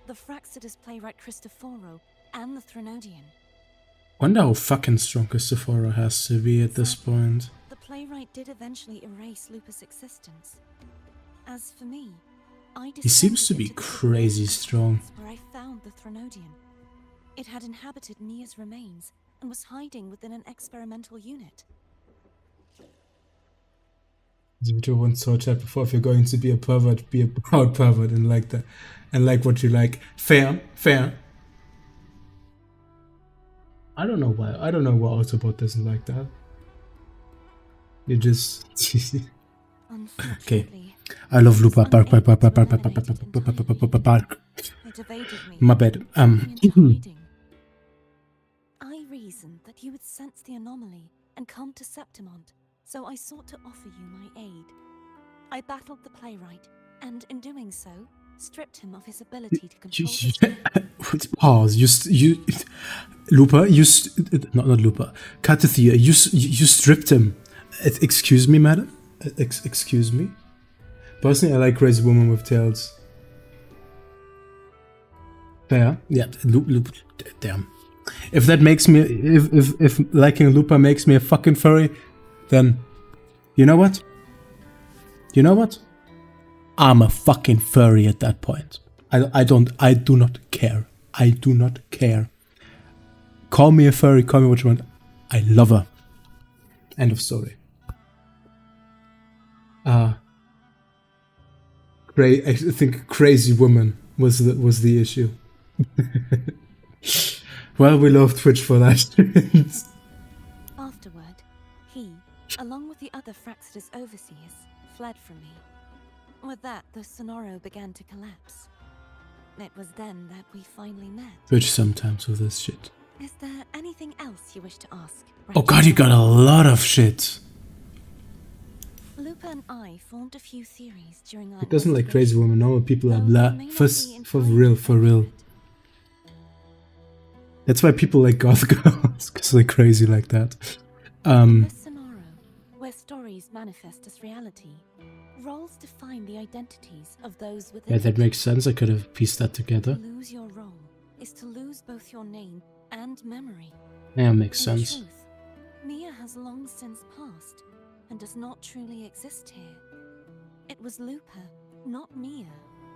the Fraxidus playwright Cristoforo and the Threnodian. Wonder how fucking strong Cristoforo has to be at this point. The playwright did eventually erase Lupa's existence. As for me, I He seems to descended be into the crazy deep strong. depths where I found the Threnodian. It had inhabited Mia's remains and was hiding within an experimental unit. Dimitri once saw chat before, if you're going to be a pervert, be a proud pervert and like that, and like what you like. Fair. I don't know why Autobot doesn't like that. You just okay. Unfortunately, I love Lupa. it was Bark. unable to Bark. It evaded me. My bad. Threw me into hiding. I reasoned that you would sense the anomaly and come to Septimont, so I sought to offer you my aid. I battled the playwright, and in doing so, stripped him of his ability to control the spirit. Pause. Lupa. Not Lupa. Catathea. You stripped him. Excuse me, madam. Excuse me. Personally, I like crazy women with tails. Fair. Yeah, damn. If that makes me, if liking Lupa makes me a fucking furry, then, you know what? You know what? I'm a fucking furry at that point. I do not care. I do not care. Call me a furry, call me what you want. I love her. End of story. I think crazy woman was the issue. Well, we love Twitch for that. Afterward, he, along with the other Fraxidus overseers, fled from me. With that, the Sonoro began to collapse. It was then that we finally met. Twitch sometimes with this shit. Is there anything else you wish to ask? Oh god, you got a lot of shit. Lupa and I formed a few theories during our It doesn't like crazy investigation. women. Normal people are Though blah. they may not be For entirely real, for real. accurate. That's why people like goth girls, because they're crazy like that. In the Sonoro, where stories manifest as reality, roles define the identities of those within. Yeah, that makes sense. I could have pieced that To together. lose your role is to lose both your name and memory. Yeah, makes In sense. truth, Mia has long since passed and does not truly exist here. It was Lupa, not Mia,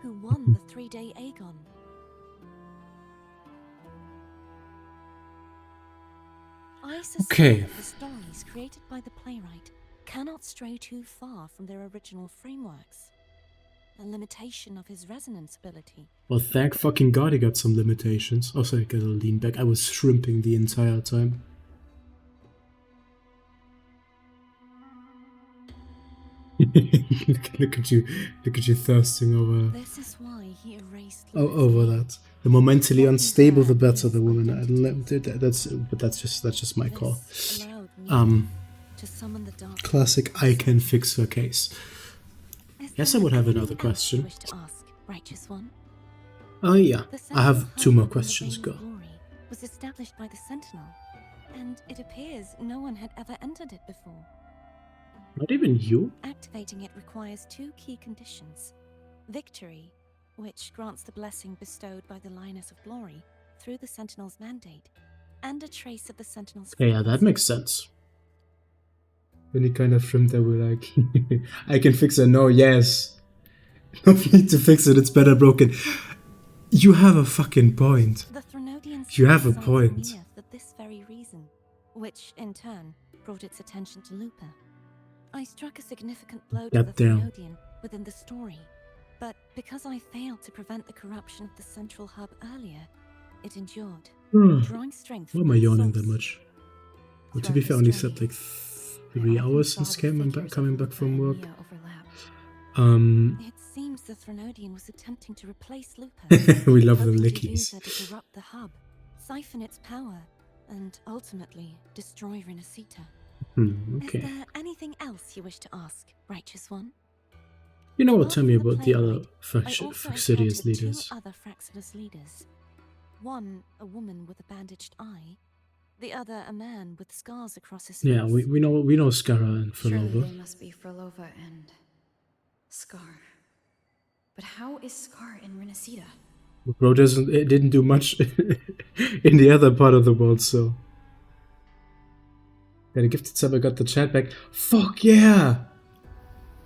who won the 3-day Aegon. I suspect Okay. that the stories created by the playwright cannot stray too far from their original frameworks. A limitation of his resonance ability. Well, thank fucking god he got some limitations. Also, I gotta lean back. I was shrimping the entire time. look at you thirsting over This is why he erased over that. The more mentally unstable, the better the woman. That's just my call. This allowed Mia to summon the dark. Classic. I can fix her case. Is Yes, there I would have anything another else question. you wish to ask, Righteous One? Oh yeah, The I have Sentinel 2 more Hub on the questions. Vein Go. of Glory was established by the Sentinel, and it appears no one had ever entered it before. Not even you. Activating it requires 2 key conditions. Victory, which grants the blessing bestowed by the Lioness of Glory through the Sentinel's mandate, and a trace of the Sentinel's Yeah, that frequency. makes sense. Any kind of shrimp that were like, I can fix it. No, yes. No need to fix it. It's better broken. You have a fucking point. The Threnodians You have a sought point. Mia for this very reason, which in turn brought its attention to Lupa. I struck a significant blow to the Goddamn. Threnodian within the story, but because I failed to prevent the corruption of the central hub earlier, it endured, drawing strength Why from am I its yawning that source. much? Well, to Throughout be the fair, I only story, slept like 3 hours since coming back from work. Mia overlap. It seems the Threnodian was attempting to replace Lupa. We love the hoping to use lickies. her to corrupt the hub, siphon its power, and ultimately destroy Renacita. Okay. Is there anything else you wish to ask, Righteous One? You know what? Apart Tell me from the about the other playwright, I also Faxidius encountered leaders. 2 other Fraxidus leaders. One, a woman with a bandaged eye. The other, a man with scars across his face. Yeah, we know Skara and Surely Furlova. they must be Furlova and Scar. But how is Scar in Renacita? Bro it didn't do much in the other part of the world, so. Got a gifted sub, I got the chat back. Fuck yeah!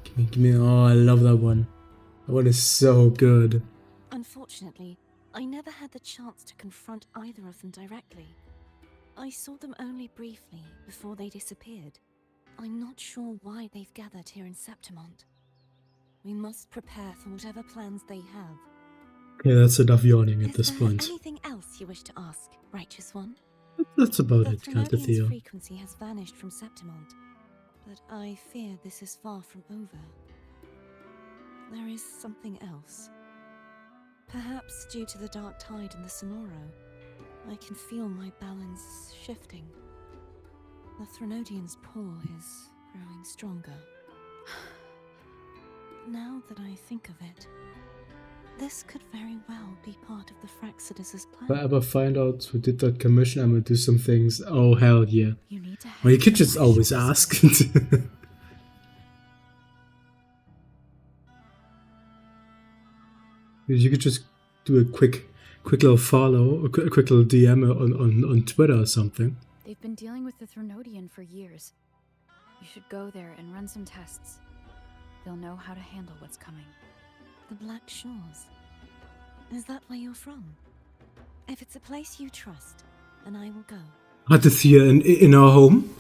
Give me, oh, I love that one. That one is so good. Unfortunately, I never had the chance to confront either of them directly. I saw them only briefly before they disappeared. I'm not sure why they've gathered here in Septimont. We must prepare for whatever plans they have. Okay, that's enough yawning at Is this there point. anything else you wish to ask, Righteous One? That's about The it, Count Theo. frequency has vanished from Septimont, but I fear this is far from over. There is something else. Perhaps due to the dark tide in the Sonoro, I can feel my balance shifting. The Threnodian's pull is growing stronger. Now that I think of it, this could very well be part of the Fraxidus' If I plan. ever find out who did that commission, I'm gonna do some things. Oh, hell yeah. You need to Well, you head could to just my always shores. ask. You could just do a quick little follow, a quick little DM on Twitter or something. They've been dealing with the Threnodian for years. You should go there and run some tests. They'll know how to handle what's coming. The Black Shores. Is that where you're from? If it's a place you trust, then I will go. Adithia in our home.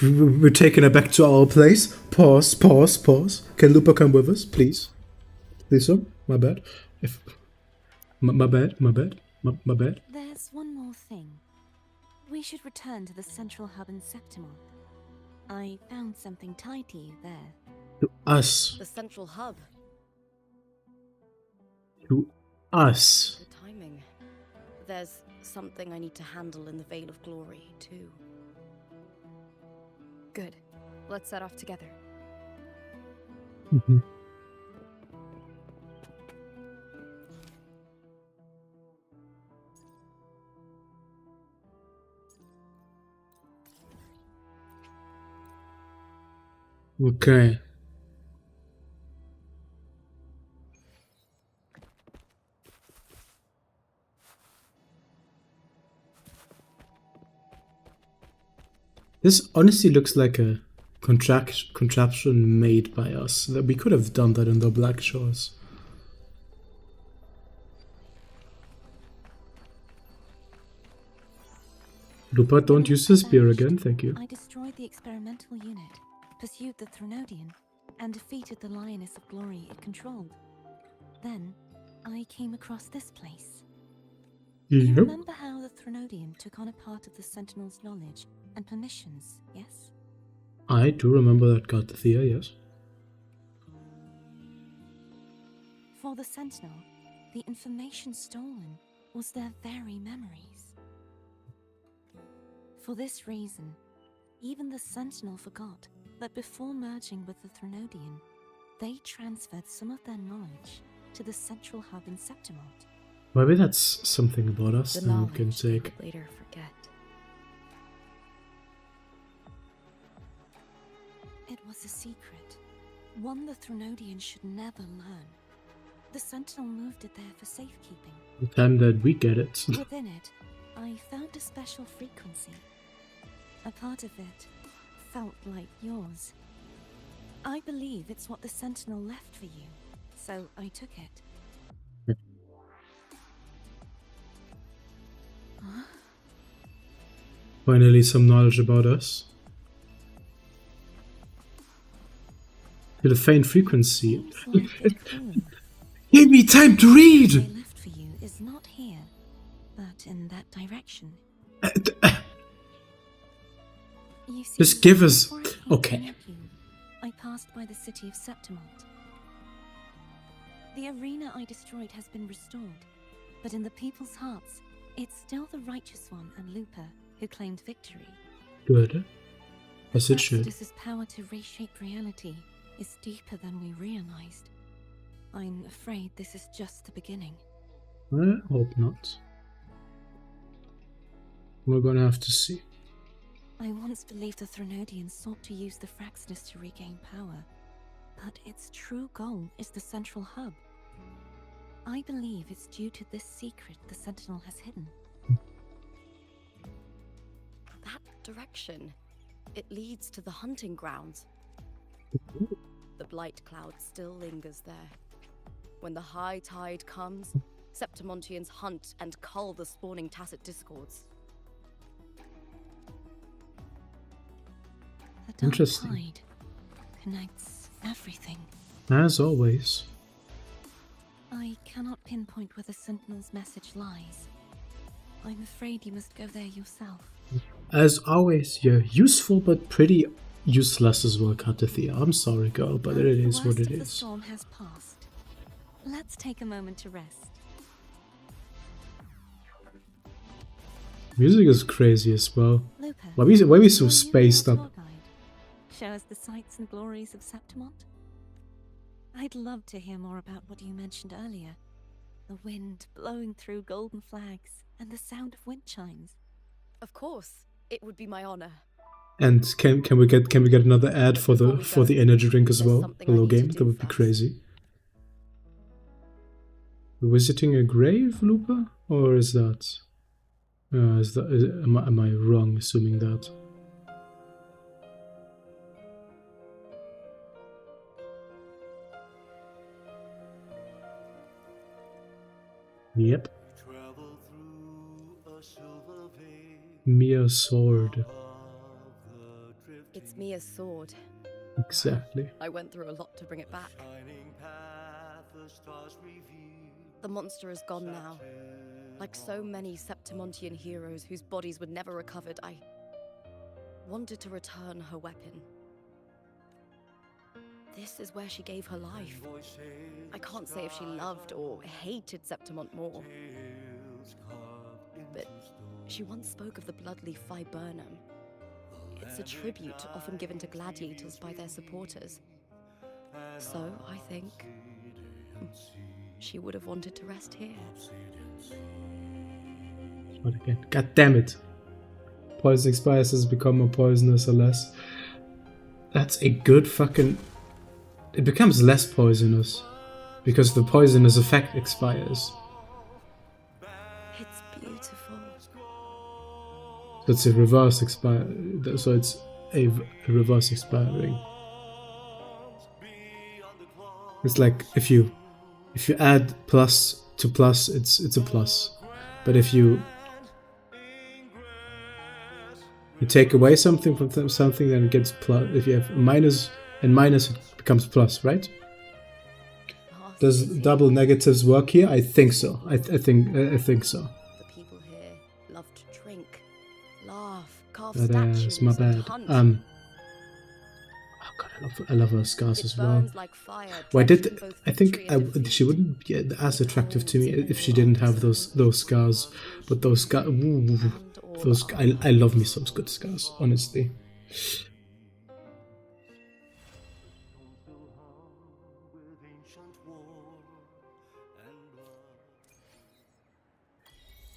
We're taking her back to our place. Pause. Can Lupa come with us, please? Please, sir? My bad. My bad. There's one more thing. We should return to the central hub in Septimont. I found something tied to you there. To us. The central hub. To us. The timing. There's something I need to handle in the Veil of Glory, too. Good. Let's set off together. Mm-hmm. Okay. This honestly looks like a contraption made by us. That we could have done that in the Black Shores. Lupa, don't use the spear again, thank you. I destroyed the experimental unit, pursued the Threnodian, and defeated the Lioness of Glory it controlled. Then, I came across this place. You remember how the Threnodian took on a part of the Sentinel's knowledge and permissions, yes? I do remember that, Garthia, yes. For the Sentinel, the information stolen was their very memories. For this reason, even the Sentinel forgot that before merging with the Threnodian, they transferred some of their knowledge to the central hub in Septimont. Maybe that's something about us The that we knowledge can they take. would later forget. It was a secret, one the Threnodian should never learn. The Sentinel moved it there for safekeeping. The time that we get it. Within it, I found a special frequency. A part of it felt like yours. I believe it's what the Sentinel left for you, so I took it. Finally, some knowledge about us. The faint frequency. Give me time to read! What I left for you is not here, but in that direction. You see, Just give us... before I came to Okay. meet you, I passed by the city of Septimont. The arena I destroyed has been restored, but in the people's hearts, it's still the Righteous One and Lupa who claimed victory. Good. As it should. Exodus's power to reshape reality is deeper than we realized. I'm afraid this is just the beginning. I hope not. We're gonna have to see. I once believed the Threnodians sought to use the Fraxness to regain power, but its true goal is the central hub. I believe it's due to this secret the Sentinel has hidden. That direction. It leads to the hunting grounds. The blight cloud still lingers there. When the high tide comes, Septimontians hunt and cull the spawning tacit discords. The dark Interesting. tide connects everything. As always. I cannot pinpoint where the Sentinel's message lies. I'm afraid you must go there yourself. As always, you're useful but pretty useless as well, Katithia. I'm sorry, girl, but it is what it The worst of the is. storm has passed. Let's take a moment to rest. Music is crazy as well. Lupa, Why we so will you be spaced our up? tour guide? Show us the sights and glories of Septimont? I'd love to hear more about what you mentioned earlier. The wind blowing through golden flags and the sound of wind chimes. Of course, it would be my honor. And can we get another ad for Before we go, the energy drink as there's well? something A I little need to game? do That would be first. crazy. visiting a grave, Lupa? Or is that... am I wrong assuming that? Yep. Mia's sword. It's Mia's sword. Exactly. I went through a lot to bring it back. The monster is gone now. Like so many Septimontian heroes whose bodies were never recovered, I wanted to return her weapon. This is where she gave her life. I can't say if she loved or hated Septimont more. But she once spoke of the bloodleaf viburnum. It's a tribute often given to gladiators by their supporters. So, I think she would have wanted to rest here. What again? God damn it. Poison expires has become more poisonous or less. That's a good fucking... It becomes less poisonous. Because the poisonous effect expires. It's beautiful. So it's a reverse expire. So it's a reverse expiring. It's like if you add plus to plus, it's a plus. But if you take away something from something, then it gets plus. If you have a minus and minus, it becomes plus, right? Does double negatives work here? I think so. I think so. The people here love to drink, laugh, carve That statues, is my bad. and hunt. Oh god, I love her scars It as well. burns like fire, Why drenched did in both I think victory and defeat. she wouldn't be as attractive to me if she didn't have those scars? But those scars, I love me some good scars, honestly.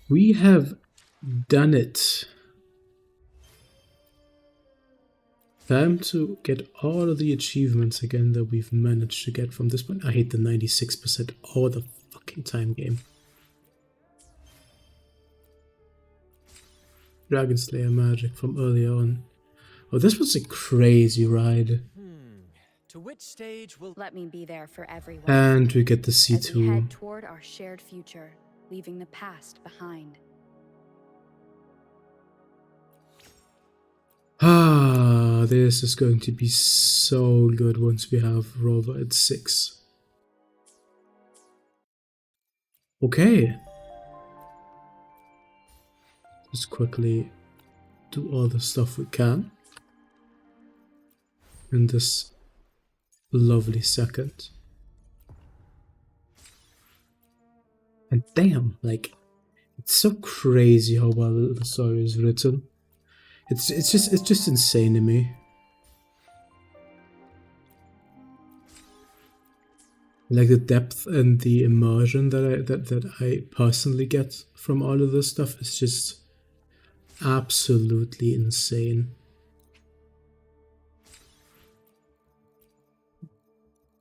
We have done it. Time to get all of the achievements again that we've managed to get from this point. I hate the 96% all the fucking time game. Dragon Slayer magic from earlier on. Oh, this was a crazy ride. To which stage will... Let me be there for everyone. And we get the as we C2. head toward our shared future, leaving the past behind. Ah, this is going to be so good once we have Rover at 6. Okay. Just quickly do all the stuff we can in this lovely second. And damn, like, it's so crazy how well the story is written. It's just insane to me. Like the depth and the immersion that I personally get from all of this stuff is just absolutely insane.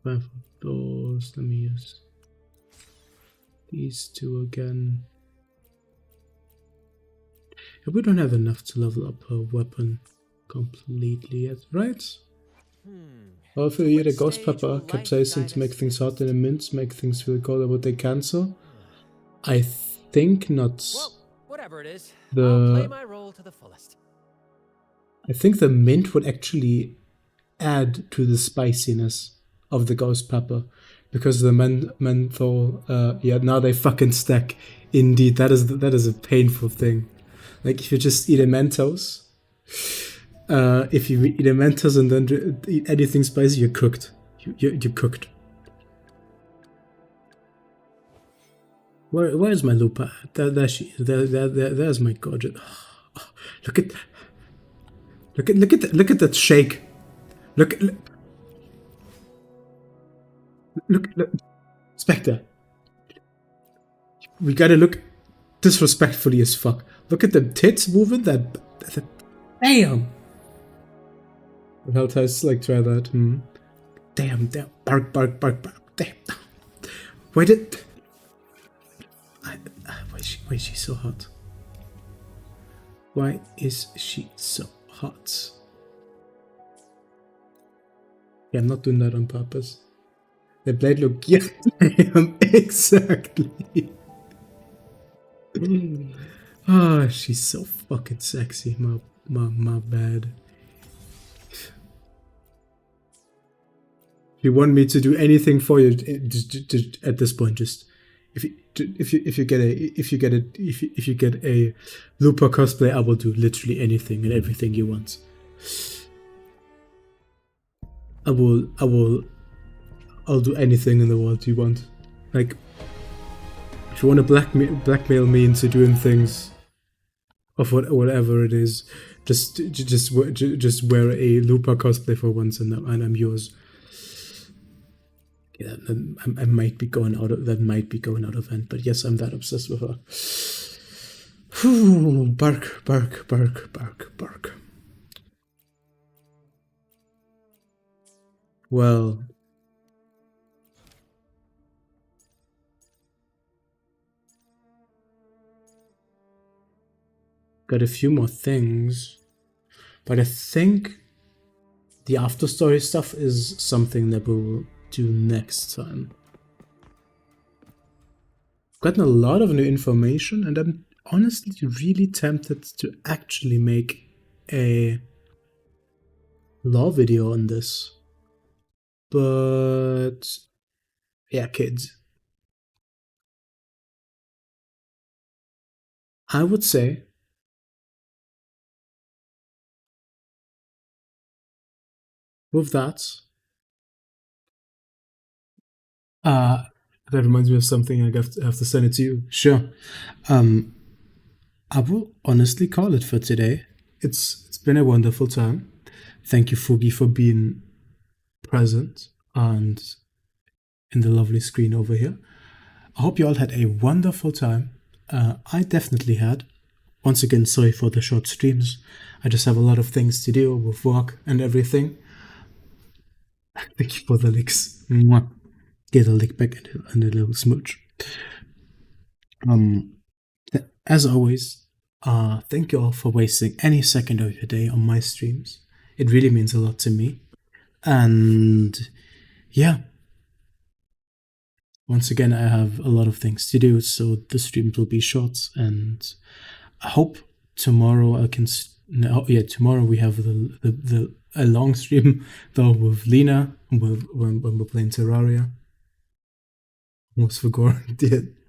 Five of those. Let me use these two again. We don't have enough to level up her weapon completely yet, right? However, here the ghost pepper capsaicin to make things hot and the mints make things feel colder, but they cancel. I think not. Well, whatever it is, The- I'll play my role to the fullest. I think the mint would actually add to the spiciness of the ghost pepper, because the menthol. Yeah, now they fucking stack. Indeed, that is a painful thing. Like if you just eat a Mentos, if you eat a Mentos and then eat anything spicy, you're cooked. You're cooked. Where's my Lupa? There she is. There's my gorgeous. Oh, look at that shake. Look, Spectre. We gotta look disrespectfully as fuck. Look at the tits moving. That damn. How does like try that? Damn. Bark. Damn. Why did? Why is she so hot? Why is she so hot? Yeah, I'm not doing that on purpose. The blade look, yeah, I am exactly. Oh, she's so fucking sexy. My bad. If you want me to do anything for you, just at this point, just if you get a Lupa cosplay, I will do literally anything and everything you want. I'll do anything in the world you want. Like, if you want to blackmail me into doing things of whatever it is, just wear a Lupa cosplay for once, and I'm yours. Yeah, I might be going out of hand, but yes, I'm that obsessed with her. Whew, bark, bark, bark, bark, bark. Well, got a few more things, but I think the after story stuff is something that we'll do next time. Gotten a lot of new information, and I'm honestly really tempted to actually make a lore video on this. But yeah, kids. I would say with that, that reminds me of something. I have to send it to you. Sure. I will honestly call it for today. It's been a wonderful time. Thank you, Fugi, for being present and in the lovely screen over here. I hope you all had a wonderful time. I definitely had. Once again, sorry for the short streams. I just have a lot of things to do with work and everything. Thank you for the licks. Mwah. Get a lick back and a little smooch. As always, thank you all for wasting any second of your day on my streams. It really means a lot to me. And yeah, once again, I have a lot of things to do, so the streams will be short. And I hope tomorrow I can. Tomorrow we have a long stream though with Lena when we're playing Terraria. Almost forgot.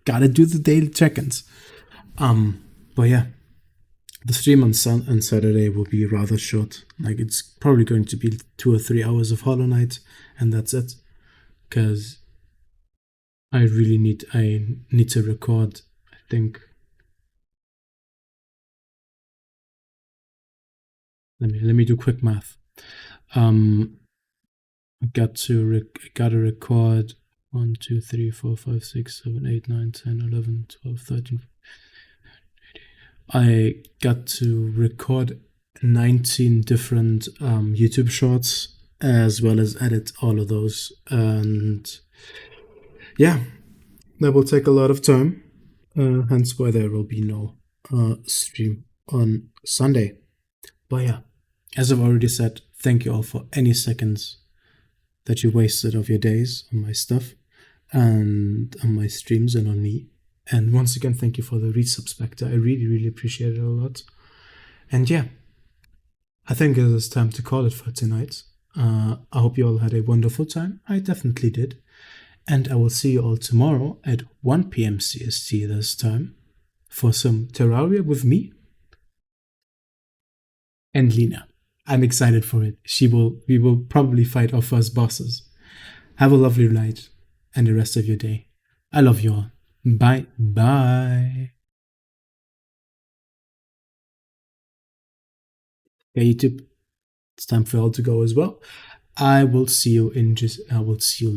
Gotta do the daily check-ins. But yeah, the stream on Saturday will be rather short. Like, it's probably going to be 2 or 3 hours of Hollow Knight, and that's it. Because I really need to record, I think. Let me do quick math. I gotta record 1, 2, 3, 4, 5, 6, 7, 8, 9, 10, 11, 12, 13. I got to record 19 different YouTube shorts, as well as edit all of those. And yeah, that will take a lot of time. Hence why there will be no stream on Sunday. But yeah, as I've already said, thank you all for any seconds that you wasted of your days on my stuff and on my streams and on me. And once again, thank you for the resub, Spectre. I really, really appreciate it a lot. And yeah, I think it is time to call it for tonight. I hope you all had a wonderful time. I definitely did. And I will see you all tomorrow at 1 p.m. CST this time for some Terraria with me and Lena. I'm excited for it. We will probably fight our first bosses. Have a lovely night and the rest of your day. I love you all. Bye. Bye. Yeah, YouTube. It's time for you all to go as well. I will see you